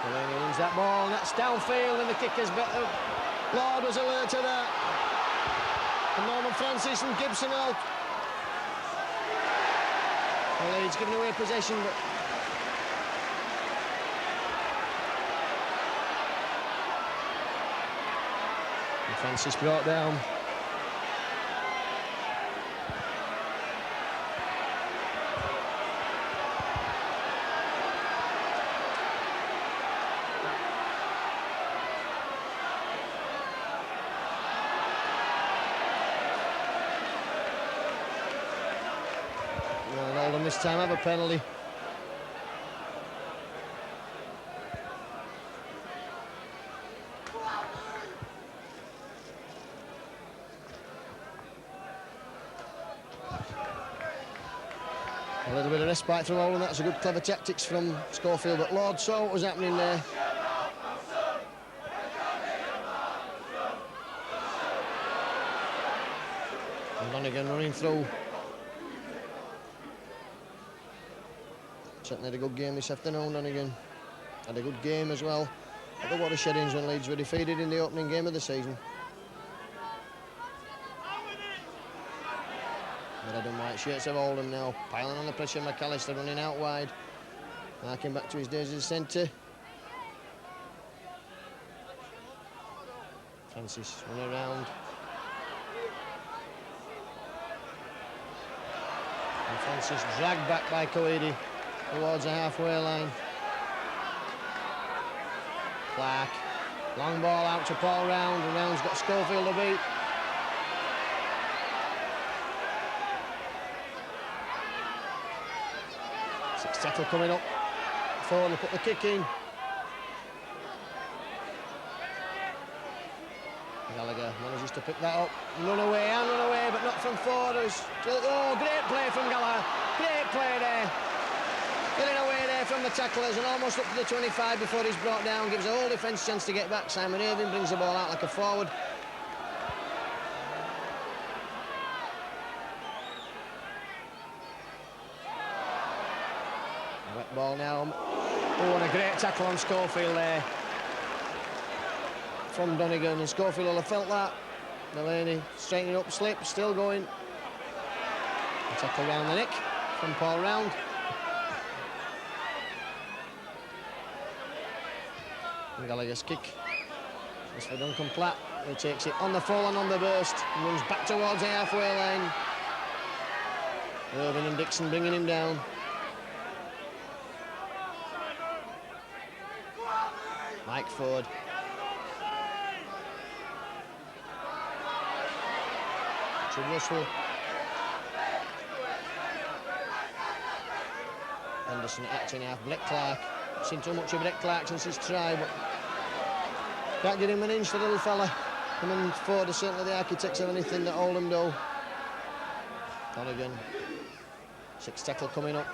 Delaney wins that ball, and that's downfield, and the kicker's better. Lord was alert to that. And Norman Francis and Gibson out. Well, Leeds giving away possession, but and Francis brought down. And Oldham this time have a penalty. A little bit of respite from Oldham. That's a good, clever tactics from Schofield, but Lord saw what was happening there. And Donegan running through. Certainly had a good game this afternoon, Donegan. Had a good game as well at the Watershed Inns when Leeds were defeated in the opening game of the season. The red and white shirts of Oldham now, piling on the pressure. McAllister running out wide, marking back to his days as centre. Francis running around. And Francis dragged back by Coady towards the halfway line. Clark, long ball out to Paul Round, and Round's got Schofield to beat. Six tackle coming up. Forward, put the kick in. Gallagher manages to pick that up. Run away, but not from Forders. Oh, great play from Gallagher. Great play there. Getting away there from the tacklers and almost up to the 25 before he's brought down. Gives a whole defence chance to get back. Simon Irving brings the ball out like a forward. Wet ball now. Oh, and a great tackle on Schofield there from Donegan, and Schofield will have felt that. Delaney straightening up, slip, still going. A tackle round the neck from Paul Round. And Gallagher's kick. This for Duncan Platt, who takes it on the full and on the burst and runs back towards the halfway line. Irving and Dixon bringing him down. Mike Ford. Richard Russell. Henderson acting half. Brett Clark. I've seen too much of Brett Clark since his try, but can't get him an inch, the little fella. Him and Ford are certainly the architects of anything that Oldham do. Donegan. Six tackle coming up.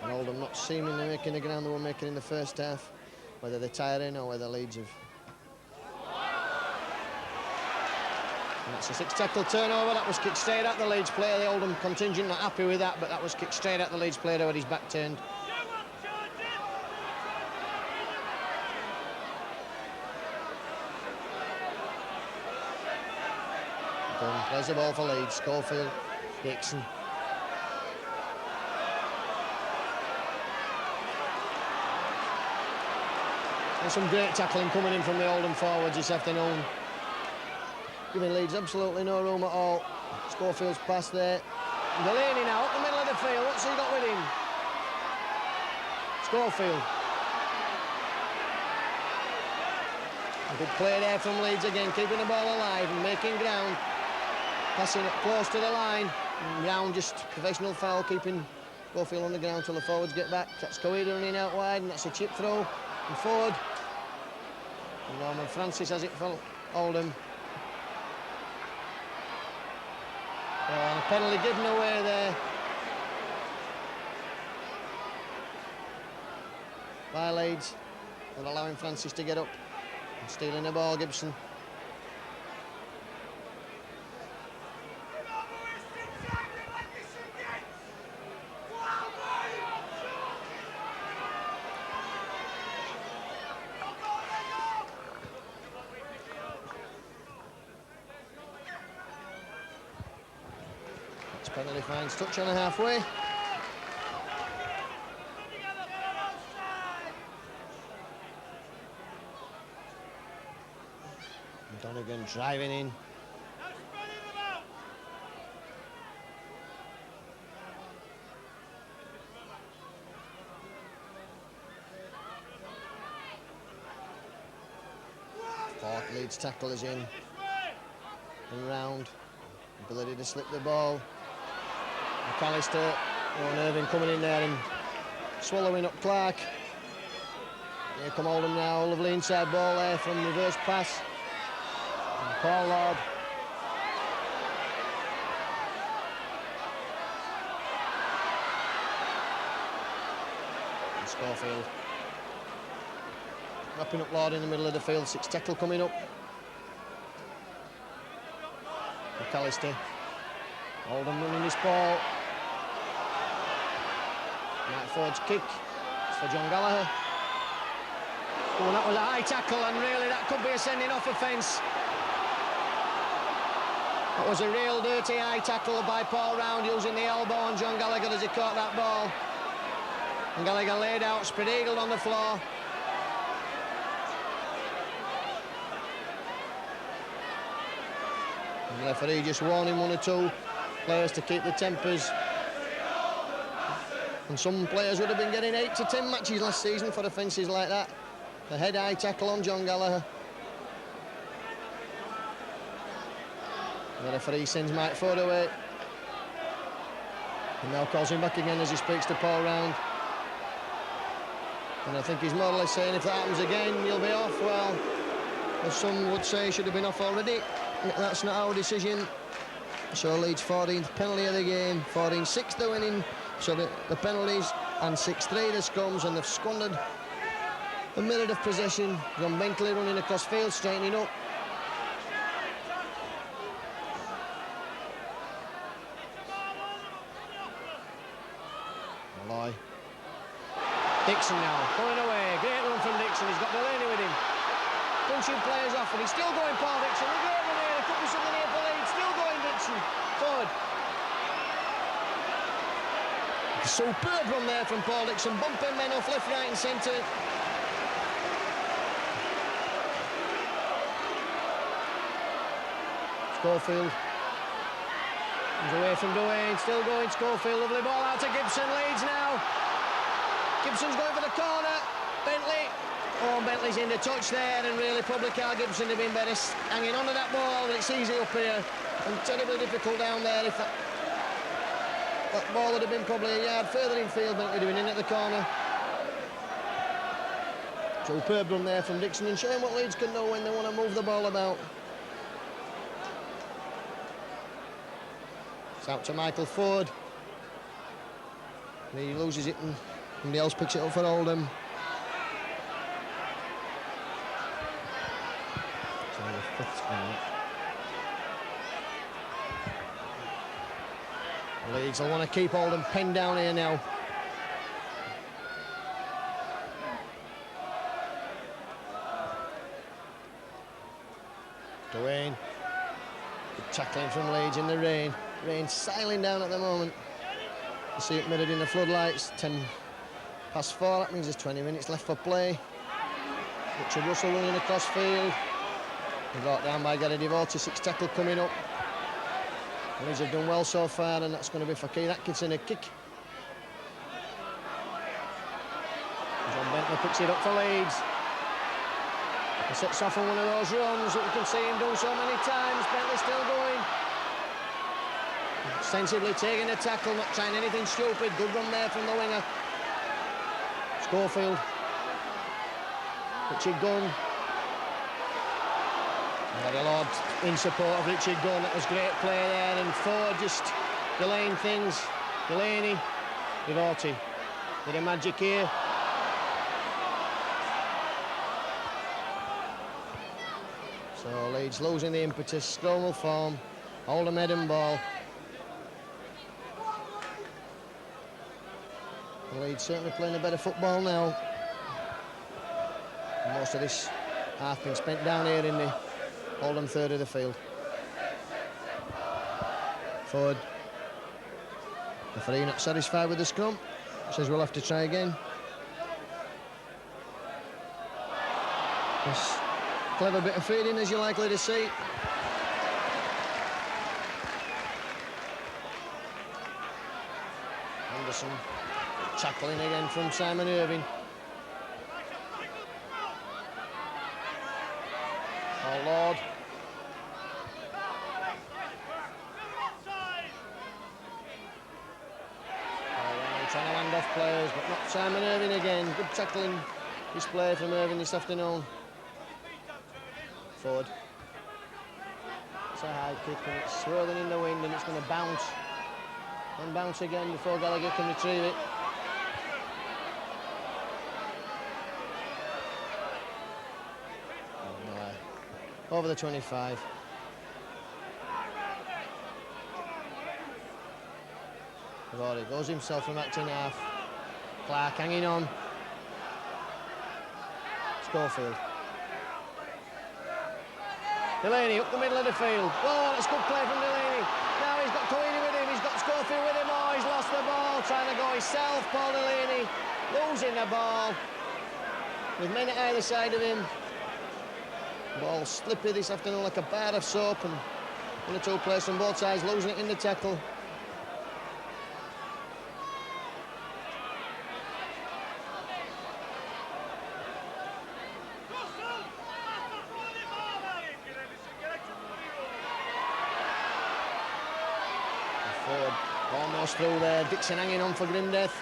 And Oldham not seemingly making the ground they were making in the first half, whether they're tiring or whether Leeds have. And that's a six tackle turnover. That was kicked straight at the Leeds player. The Oldham contingent not happy with that, but that was kicked straight at the Leeds player who had his back turned. Dunn plays the ball for Leeds. Schofield, Dixon. And some great tackling coming in from the Oldham forwards this afternoon. Giving Leeds absolutely no room at all. Schofield's pass there. Delaney now up the middle of the field. What's he got with him? Schofield. A good play there from Leeds again, keeping the ball alive and making ground. Passing it close to the line. And Round just professional foul, keeping Schofield on the ground till the forwards get back. That's Coady running out wide, and that's a chip throw. And Ford. And Norman Francis has it for Oldham. And a penalty given away there by Leeds. And allowing Francis to get up and stealing the ball, Gibson. Penalty finds touch on the halfway. Donegan driving in. Fourth Leeds tackle is in. And Round. Ability to slip the ball. McAllister, Irving coming in there and swallowing up Clark. Here come Oldham now, lovely inside ball there from reverse pass. And Paul Lord. And Schofield. Wrapping up Lord in the middle of the field, 6 tackle coming up. McAllister. Oldham running this ball. Mike Ford's kick. It's for John Gallagher. Oh, that was a high tackle, and really that could be a sending off offence. That was a real dirty high tackle by Paul Round using the elbow on John Gallagher as he caught that ball. And Gallagher laid out, spread-eagled on the floor. The referee just warning 1 or 2 players to keep the tempers. And some players would have been getting 8 to 10 matches last season for offences like that. The head-high tackle on John Gallagher. The referee sends Mike Ford away. And now calls him back again as he speaks to Paul Round. And I think he's more or less saying if that happens again, you'll be off. Well, as some would say, he should have been off already. That's not our decision. So Leeds 14th penalty of the game, 14-6 the winning. So the penalties and 6-3 the scrums, and they've squandered a minute of possession. John Bentley running across field, straightening up. Malloy. Dixon now, pulling away. Great run from Dixon. He's got Delaney with him. Punching players off, and he's still going, Paul Dixon. A great run here. There could be something here for Leeds. Still going, Dixon. Forward. Superb run there from Paul Dixon, bumping men off left, right and centre. Schofield comes away from Duane, still going Schofield, lovely ball out to Gibson. Leeds now. Gibson's going for the corner. Bentley. Oh, Bentley's in the touch there, and really probably Carl Gibson have been better hanging on to that ball, but it's easy up here and terribly difficult down there. If that ball would have been probably a yard further in field, Bentley doing in at the corner. Superb run there from Dixon, and showing what Leeds can do when they want to move the ball about. It's out to Michael Ford. And he loses it, and somebody else picks it up for Oldham. So the 5th minute. Leeds will want to keep Oldham pinned down here now. Duane. Good tackling from Leeds in the rain. Rain sailing down at the moment. You see it mirrored in the floodlights. 4:10. That means there's 20 minutes left for play. Richard Russell running across field. Brought down by Gary Devotee. 6 tackle coming up. Leeds have done well so far, and that's going to be for Keane Atkinson, a kick. John Bentley picks it up for Leeds. He sets off on one of those runs that we can see him do so many times. Bentley still going. Sensibly taking a tackle, not trying anything stupid. Good run there from the winger. Schofield. Richard Gunn. Gary Lord in support of Richard Gunn. That was great play there, and Ford just delaying things. Delaney, Devotee. Bit of magic here. So Leeds losing the impetus. Scrum will form. Oldham head and ball. Leeds certainly playing a better football now. And most of this half been spent down here in the Oldham third of the field. Ford. Referee not satisfied with the scrum. Says we'll have to try again. Yes. Clever bit of feeding, as you're likely to see. Anderson tackling again from Simon Irving. Oh Lord. off players, but not Simon Irving again. Good tackling display from Irving this afternoon. Forward. It's a high kick and it's swirling in the wind and it's going to bounce. And bounce again before Gallagher can retrieve it. Over the 25. Rory goes himself from acting half. Clark hanging on. Schofield. Delaney up the middle of the field. Oh, that's good play from Delaney. Now he's got Coini with him. He's got Schofield with him. Oh, he's lost the ball. Trying to go himself, Paul Delaney. Losing the ball. With men at either side of him. Ball slippy this afternoon like a bar of soap, and one or two players from both sides losing it in the tackle. Forward, almost through there. Dixon hanging on for grim death.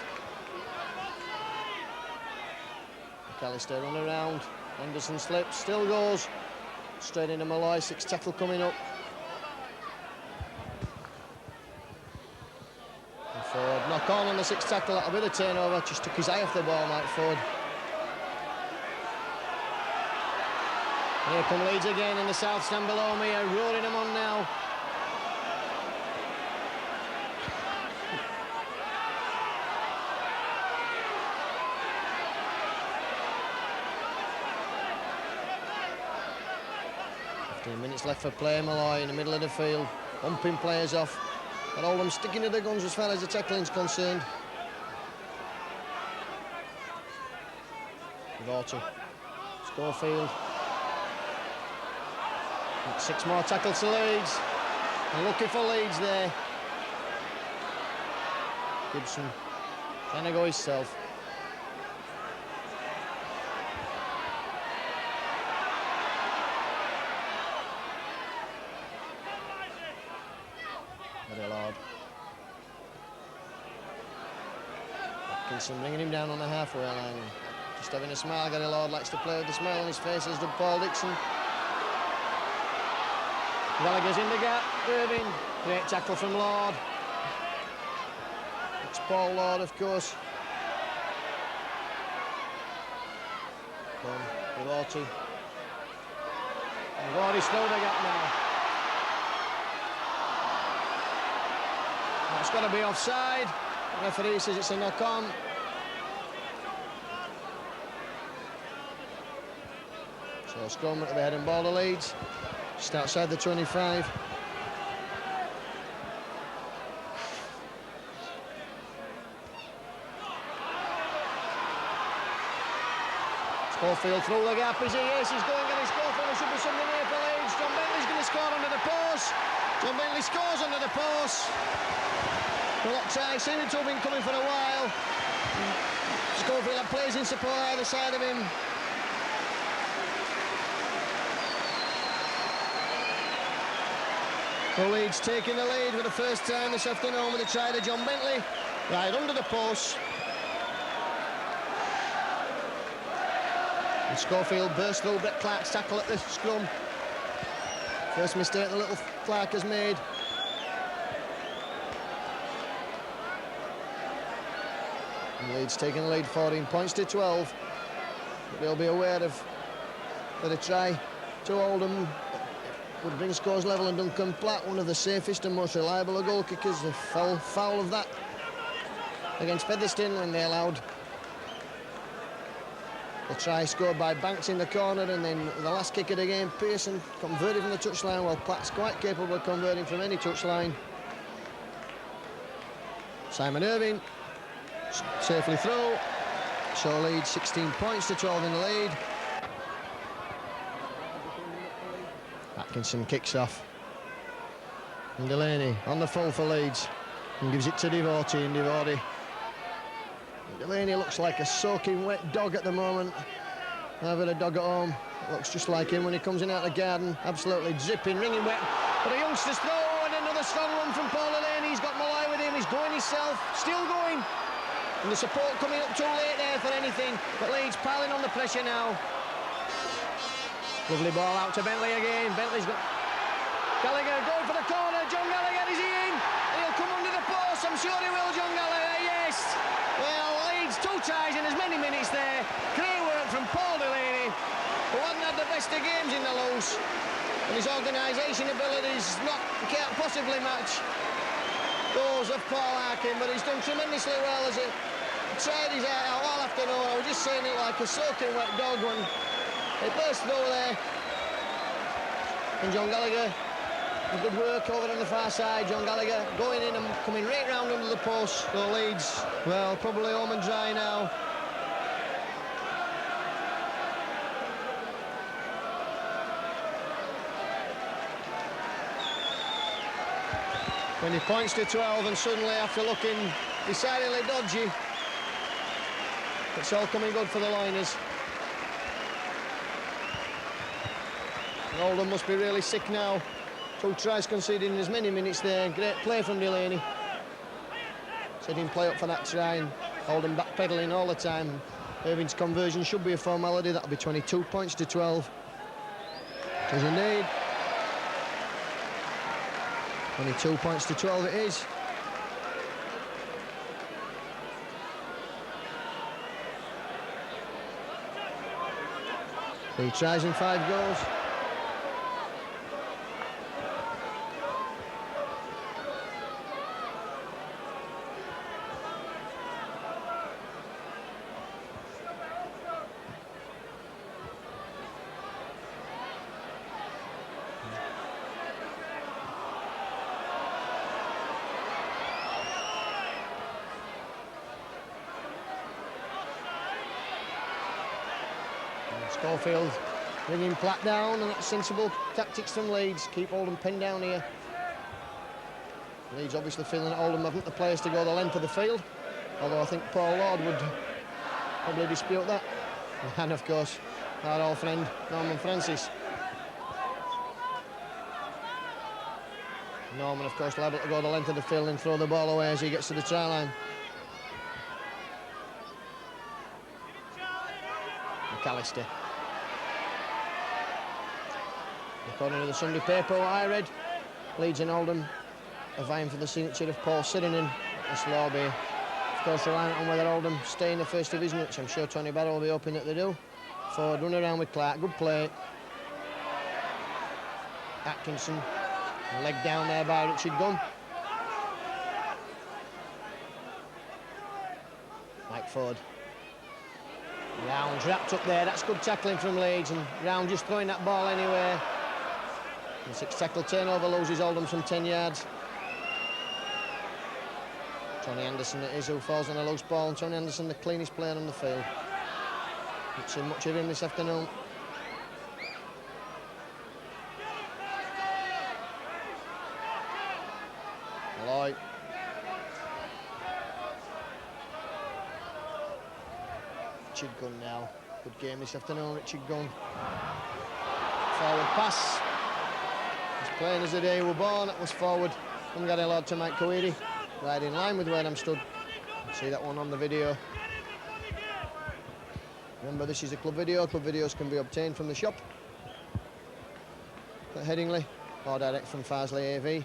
McAllister run around. Henderson slips, still goes. Straight into Malloy, 6th tackle coming up. And Ford, knock on the 6th tackle, that'll be the turnover. Just took his eye off the ball, Mike Ford. Here come Leeds again in the south stand below me, roaring them on now. Minutes left for play. Malloy in the middle of the field, humping players off. But Oldham sticking to the guns as far as the tackling's concerned. Vorty, Schofield. 6 more tackles to Leeds. And lucky for Leeds there. Gibson trying to go himself. Atkinson bringing him down on the halfway line. Just having a smile. Gary Lord likes to play with a smile on his face, as did Paul Dixon. Gallagher's in the gap. Irving. Great tackle from Lord. It's Paul Lord, of course. Vorty. And Vorty's through the gap now. That's got to be offside. The referee says it's a knock-on. So scrum at the head and ball to Leeds. Just outside the 25. Schofield through the gap, is he? Yes, he's going, and he's Schofield. There should be something here for Leeds. John Bentley's going to score under the post. John Bentley scores under the post. The lock try seeming to have been coming for a while. Schofield had players in support either side of him. So Leeds taking the lead for the first time this afternoon with a try to John Bentley. Right under the post. And Schofield burst through Brett Clark's tackle at the scrum. First mistake the little Clark has made. And Leeds taking the lead 14 points to 12. But they'll be aware of that a try to Oldham would bring scores level, and Duncan Platt, one of the safest and most reliable goal kickers, they fell foul of that against Featherstone when they allowed the try scored by Banks in the corner, and then the last kick of the game, Pearson converted from the touchline. Well, Platt's quite capable of converting from any touchline. Simon Irving safely through. So Leeds 16 points to 12 in the lead. Atkinson kicks off. And Delaney on the full for Leeds. And gives it to Devorty, and Devorty. Delaney looks like a soaking wet dog at the moment. I've had a dog at home. Looks just like him when he comes in out of the garden. Absolutely dripping, wringing wet. But a youngster's throw, and another strong run from Paul Delaney. He's got Malloy with him. He's going himself. Still going. And the support coming up too late there for anything, but Leeds piling on the pressure now. Lovely ball out to Bentley again. Bentley's got Gallagher going for the corner. John Gallagher, is he in? And he'll come under the post. I'm sure he will, John Gallagher, yes. Well, Leeds 2 tries in as many minutes there. Great work from Paul Delaney, who hadn't had the best of games in the loose. And his organisation abilities can't possibly match those of Paul Harkin, but he's done tremendously well as he tried his heart out all afternoon. I was just saying it like a soaking wet dog when he burst through there. And John Gallagher, good work over on the far side. John Gallagher going in and coming right round under the post. So Leeds, well, probably home and dry now. When he points to 12 and suddenly after looking decidedly dodgy, it's all coming good for the Liners. And Oldham must be really sick now. 2 tries conceded in as many minutes there. Great play from Delaney. Setting play up for that try and Oldham backpedaling all the time. Irving's conversion should be a formality. That'll be 22 points to 12. It is indeed. 22 points to 12 it is. He tries and 5 goals. Schofield bringing Platt down, and that's sensible tactics from Leeds. Keep Oldham pinned down here. Leeds obviously feeling that Oldham haven't the players to go the length of the field, although I think Paul Lord would probably dispute that. And of course our old friend Norman Francis. Norman of course liable to go the length of the field and throw the ball away as he gets to the try line. McAllister. According to the Sunday paper I read, Leeds and Oldham are vying for the signature of Paul Sirinen. This will all be, of course, reliant on whether Oldham stay in the first division, which I'm sure Tony Barrow will be hoping that they do. Forward, run around with Clark, good play. Atkinson, leg down there by Richard Gunn. Mike Ford. Round wrapped up there, that's good tackling from Leeds, and Round just throwing that ball anywhere. The 6 tackle turnover loses Oldham some 10 yards. Tony Anderson it is who falls on a loose ball, and Tony Anderson the cleanest player on the field. Not seen much of him this afternoon. Lloyd. Richard Gunn now. Good game this afternoon, Richard Gunn. Forward pass. As plain as the day we were born, that was forward. Ungary Lord to Mike Coady. Right in line with where I'm stood. See that one on the video. Remember, this is a club video. Club videos can be obtained from the shop at Headingley or direct from Farsley AV. In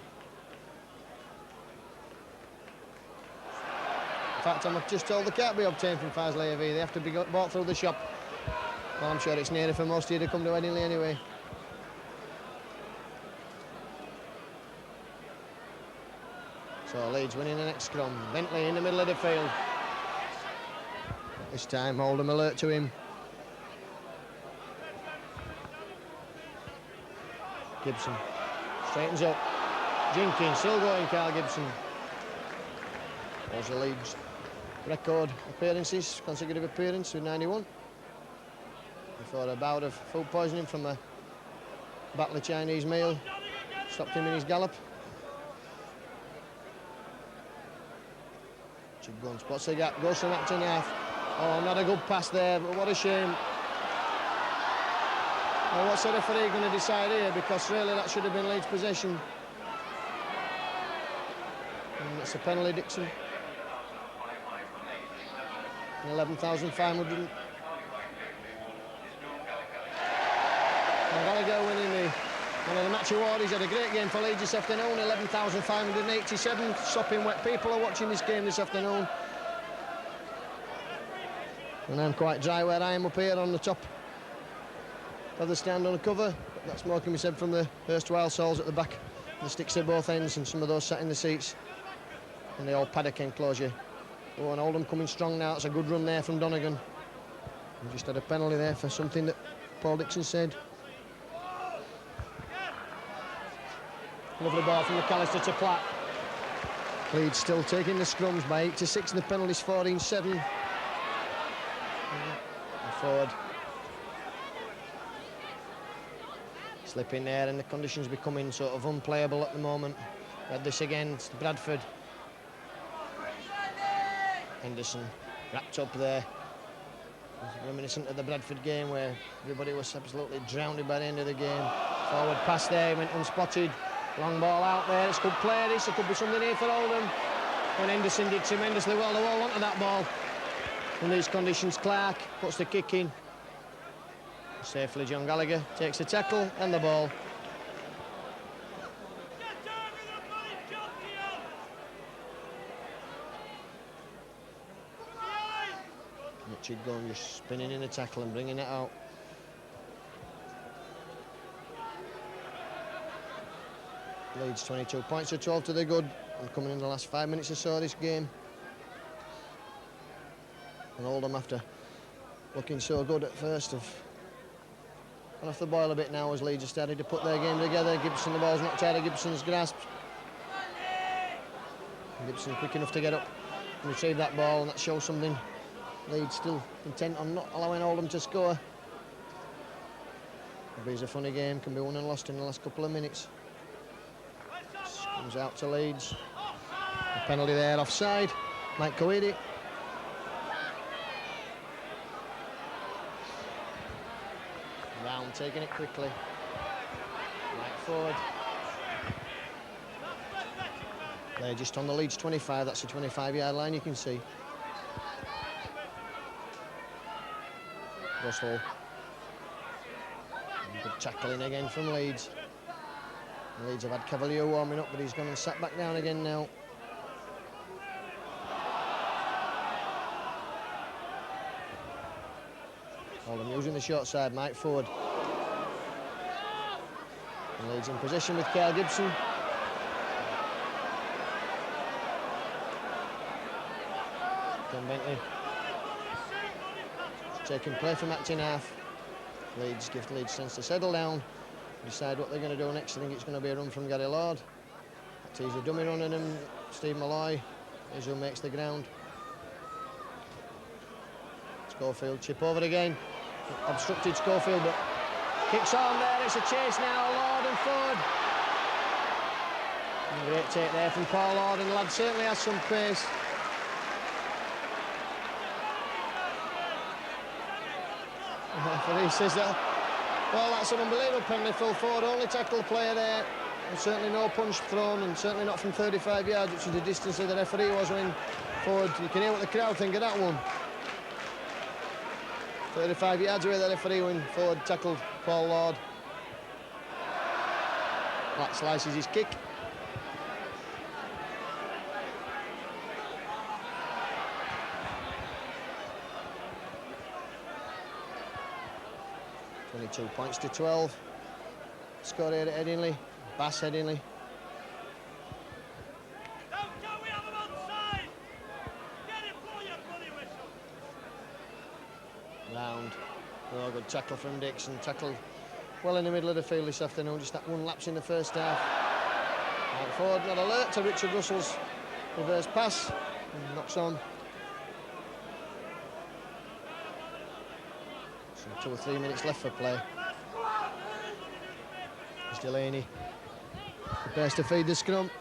fact, I'm just told they can't be obtained from Farsley AV. They have to be bought through the shop. Well, I'm sure it's nearer for most of you to come to Headingley anyway. So Leeds winning the next scrum. Bentley in the middle of the field. This time Oldham alert to him. Gibson straightens up. Jenkins still going, Carl Gibson. There's the league's record appearances, consecutive appearance with 91. Before a bout of food poisoning from a battle of Chinese meal stopped him in his gallop. Gun spots the gap, goes to McIntyre. Oh, not a good pass there, but what a shame. Well, what's the referee going to decide here? Because really that should have been Leeds' possession. And it's a penalty, Dixon. 11,500. Gallagher winning the one of the match award. He's had a great game for Leeds this afternoon. 11,587 sopping wet people are watching this game this afternoon. And I'm quite dry where I am up here on the top of the stand on the cover. But that's more can be said from the erstwhile souls at the back. The sticks at both ends and some of those sat in the seats. And the old paddock enclosure. Oh, and Oldham coming strong now. It's a good run there from Donegan. We just had a penalty there for something that Paul Dixon said. Lovely ball from McAllister to Platt. Leeds still taking the scrums by 8-6 and the penalties 14-7. Forward. Slipping there and the conditions becoming sort of unplayable at the moment. We had this against Bradford. Henderson wrapped up there. Reminiscent of the Bradford game where everybody was absolutely drowned by the end of the game. Forward pass there, he went unspotted. Long ball out there, it's good play this, it could be something here for Oldham. And Henderson did tremendously well to hold onto that ball. In these conditions, Clark puts the kick in. Safely John Gallagher takes the tackle and the ball. Richard Gunn just spinning in the tackle and bringing it out. Leeds 22 points to 12 to the good, and coming in the last 5 minutes or so of this game. And Oldham, after looking so good at first, have gone off the boil a bit now as Leeds have started to put their game together. Gibson, the ball's knocked out of Gibson's grasp. Gibson quick enough to get up and retrieve that ball, and that shows something. Leeds still intent on not allowing Oldham to score. It's a funny game, can be won and lost in the last couple of minutes. Comes out to Leeds. A penalty there offside. Mike Coedi. Round taking it quickly. Right forward. They're just on the Leeds 25. That's the 25-yard line you can see. Russell. Good tackling again from Leeds. Leeds have had Cavalier warming up, but he's gone and sat back down again now. Oldham using the short side, Mike Ford. And Leeds in possession with Kyle Gibson. John Bentley. Taking play from acting half. Leeds give Leeds chance to settle down. Decide what they're going to do next. I think it's going to be a run from Gary Lord. He's a dummy running him. Steve Malloy is who makes the ground. Schofield chip over again. Obstructed Schofield, but kicks on there. It's a chase now. Lord and Ford. And a great take there from Paul Lord, and the lad certainly has some pace. The referee says that. Well, that's an unbelievable penalty. Phil Ford only tackled the player there, and certainly no punch thrown, and certainly not from 35 yards, which is the distance that the referee was when Ford. You can hear what the crowd think of that one. 35 yards away the referee when Ford tackled Paul Lord. Black slices his kick. (22 points to 12). Score here at Headingley. Bass Headingley. Round. Oh, good tackle from Dixon. Tackled well in the middle of the field this afternoon. Just that one lapse in the first half. Right forward, not alert to Richard Russell's reverse pass. And knocks on. So 2 or 3 minutes left for play. As Delaney prepares to feed the scrum.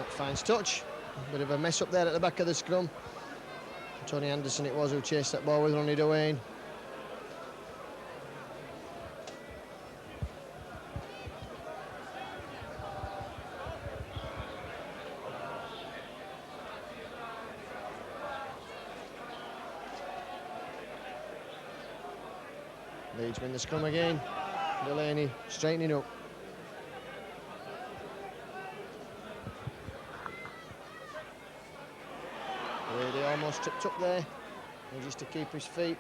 Finds touch. A bit of a mess up there at the back of the scrum. Tony Anderson it was who chased that ball with Ronnie Dwayne. Leeds win the scrum again. Delaney straightening up. Brady almost tripped up there. Manages to keep his feet.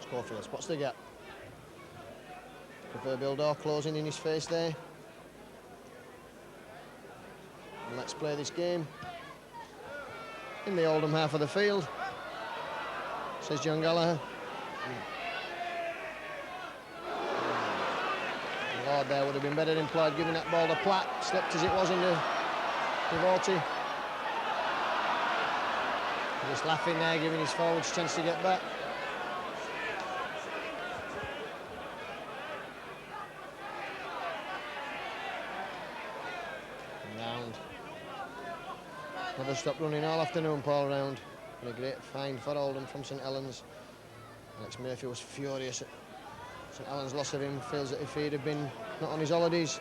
Schofield spots the gap. Proverbial door closing in his face there. And let's play this game in the Oldham half of the field, says John Gallagher. Lord, there would have been better employed giving that ball to Platt. Slipped as it was into Devorty. Just laughing there, giving his forwards a chance to get back. Round. Never stopped running all afternoon, Paul Round. And a great find for Oldham from St Helens. Alex Murphy was furious at St Helens' loss of him. Feels that if he'd have been not on his holidays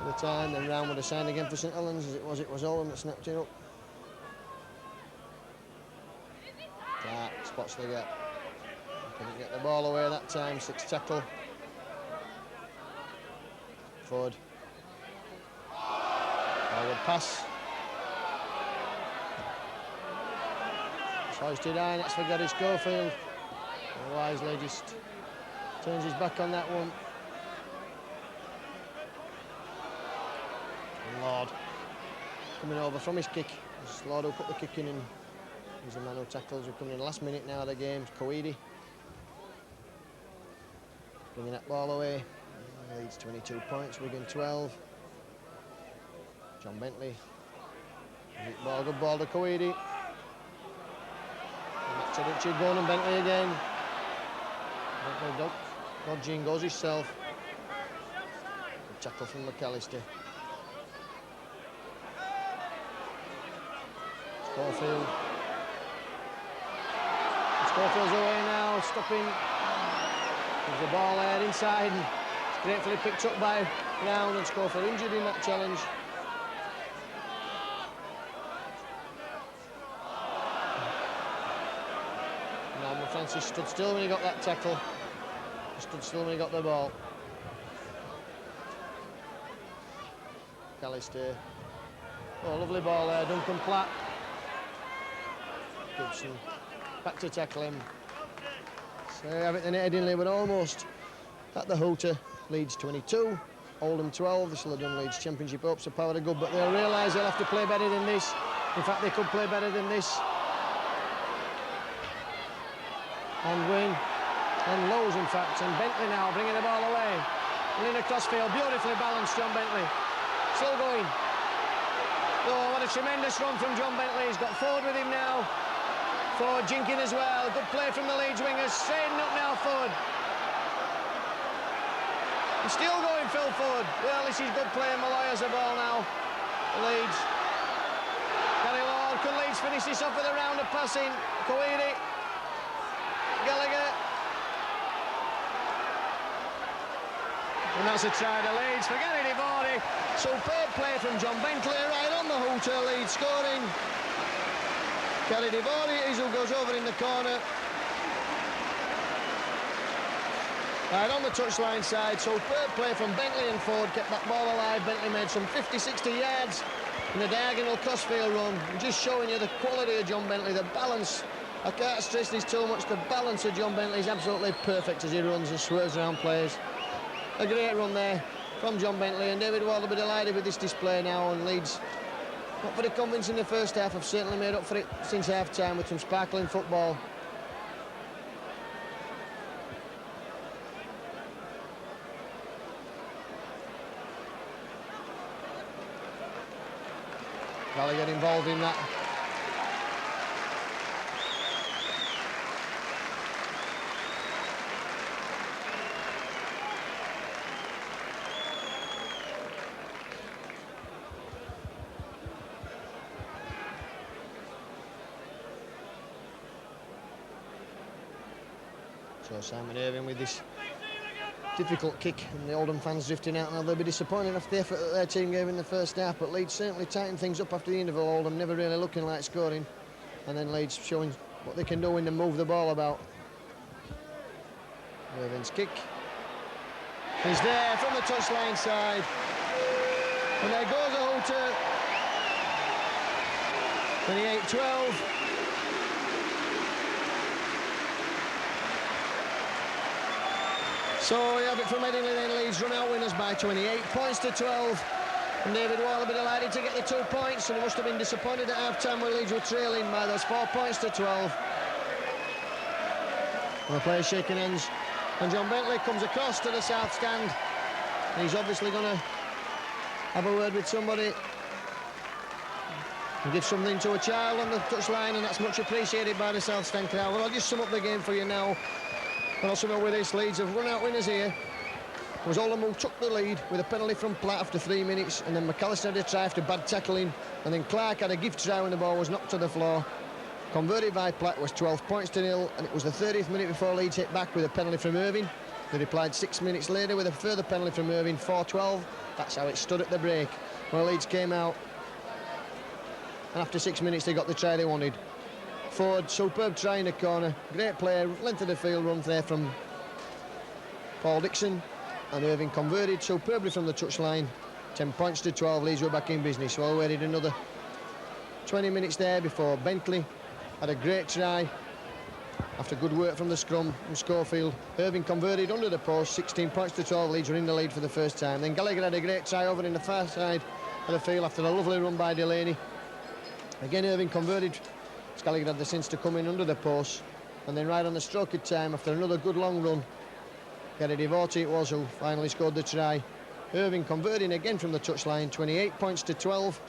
at the time, then Round would have signed again for St Helens. As it was Oldham that snapped it up. Clark spots the gap. Couldn't get the ball away that time. 6 tackle. Forward. Forward pass. It's hoisted high, that's for Gary Schofield. Wisely just turns his back on that one. And Lord coming over from his kick. It's Lord who put the kick in, and he's the man who tackles. We're coming in the last minute now of the game. It's Coeedy bringing that ball away. Leeds 22 points, Wigan 12. John Bentley. Ball, good ball to Coeedy. Back to Richard Bourne and Bentley again. Bentley dodging, goes himself. Good tackle from McAllister. Schofield. Schofield's away now, stopping. There's the ball there inside. It's gratefully picked up by Round, and Schofield injured in that challenge. Francis stood still when he got that tackle. He stood still when he got the ball. McAllister. Oh, lovely ball there, Duncan Platt. Gibson back to tackle him. So have it in Headingley, but almost at the hooter. Leeds 22, Oldham 12. This will have done Leeds Championship hopes of power to good, but they'll realise they'll have to play better than this. In fact, they could play better than this. And win, and Lowe's in fact, and Bentley now bringing the ball away. And in across field, beautifully balanced John Bentley. Still going. Oh, what a tremendous run from John Bentley. He's got Ford with him now. Ford jinking as well. Good play from the Leeds wingers. Straightening up now, Ford. And still going, Phil Ford. Well, this is good play, and Malloy has the ball now. Leeds. Gary Lord, can Leeds finish this off with a round of passing? Coeedy. Gallagher. And that's a try to Leeds for Gary Devorty. Superb play from John Bentley, right on the hooter. Leeds scoring. Gary Devorty is who goes over in the corner. Right on the touchline side. Superb play from Bentley, and Ford kept that ball alive. Bentley made some 50-60 yards in a diagonal crossfield run. Just showing you the quality of John Bentley, the balance. I can't stress this too much. The balance of John Bentley is absolutely perfect as he runs and swerves around players. A great run there from John Bentley, and David Ward will be delighted with this display now. And Leeds, not very convincing in the first half, have certainly made up for it since half-time with some sparkling football. Gallagher involved in that. So Simon Irving with this difficult kick, and the Oldham fans drifting out. Now they'll be disappointed after the effort that their team gave in the first half, but Leeds certainly tightened things up after the interval. Oldham never really looking like scoring, and then Leeds showing what they can do when they move the ball about. Irvin's kick. He's there from the touchline side, and there goes a hooter. 28-12. So we have it from Headingley, then Leeds run out winners by 28 points to 12. And David Wall a bit delighted to get the 2 points, and he must have been disappointed at half-time when Leeds were trailing by those 4 points to 12. And the players shaking hands, and John Bentley comes across to the south stand. And he's obviously going to have a word with somebody and give something to a child on the touchline, and that's much appreciated by the south stand crowd. Well, I'll just sum up the game for you now. And also with this, Leeds have run out winners here. It was Oldham who took the lead with a penalty from Platt after 3 minutes, and then McAllister had a try after bad tackling, and then Clark had a gift try when the ball was knocked to the floor. Converted by Platt was 12 points to 0, and it was the 30th minute before Leeds hit back with a penalty from Irving. They replied 6 minutes later with a further penalty from Irving, 4-12. That's how it stood at the break. Well, Leeds came out, and after 6 minutes they got the try they wanted. Ford, superb try in the corner, great player, length of the field run there from Paul Dixon, and Irving converted superbly from the touchline. 10 points to 12, Leeds were back in business. Well, we waited another 20 minutes there before Bentley had a great try after good work from the scrum from Schofield. Irving converted under the post, 16 points to 12, Leeds were in the lead for the first time. Then Gallagher had a great try over in the far side of the field after a lovely run by Delaney. Again, Irving converted. Gallagher had the sense to come in under the post, and then right on the stroke of time after another good long run, Gary Devote it was who finally scored the try. Irving converting again from the touchline, 28 points to 12,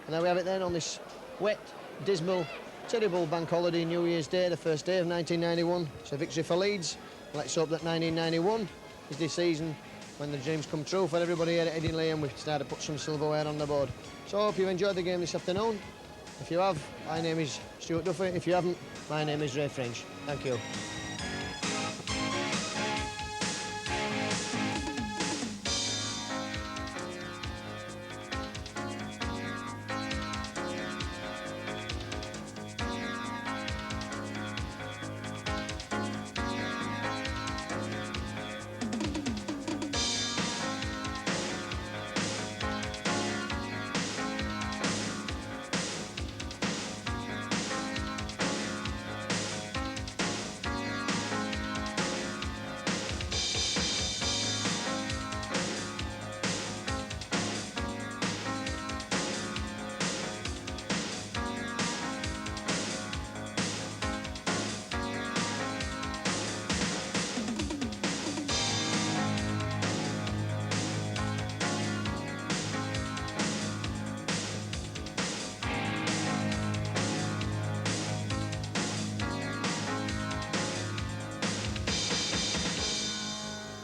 and there we have it then on this wet, dismal, terrible bank holiday, New Year's Day, the first day of 1991. It's a victory for Leeds. Let's hope that 1991 is the season when the dreams come true for everybody here at Headingley, and we start to put some silverware on the board. So I hope you've enjoyed the game this afternoon. If you have, my name is Stuart Duffy. If you haven't, my name is Ray French. Thank you.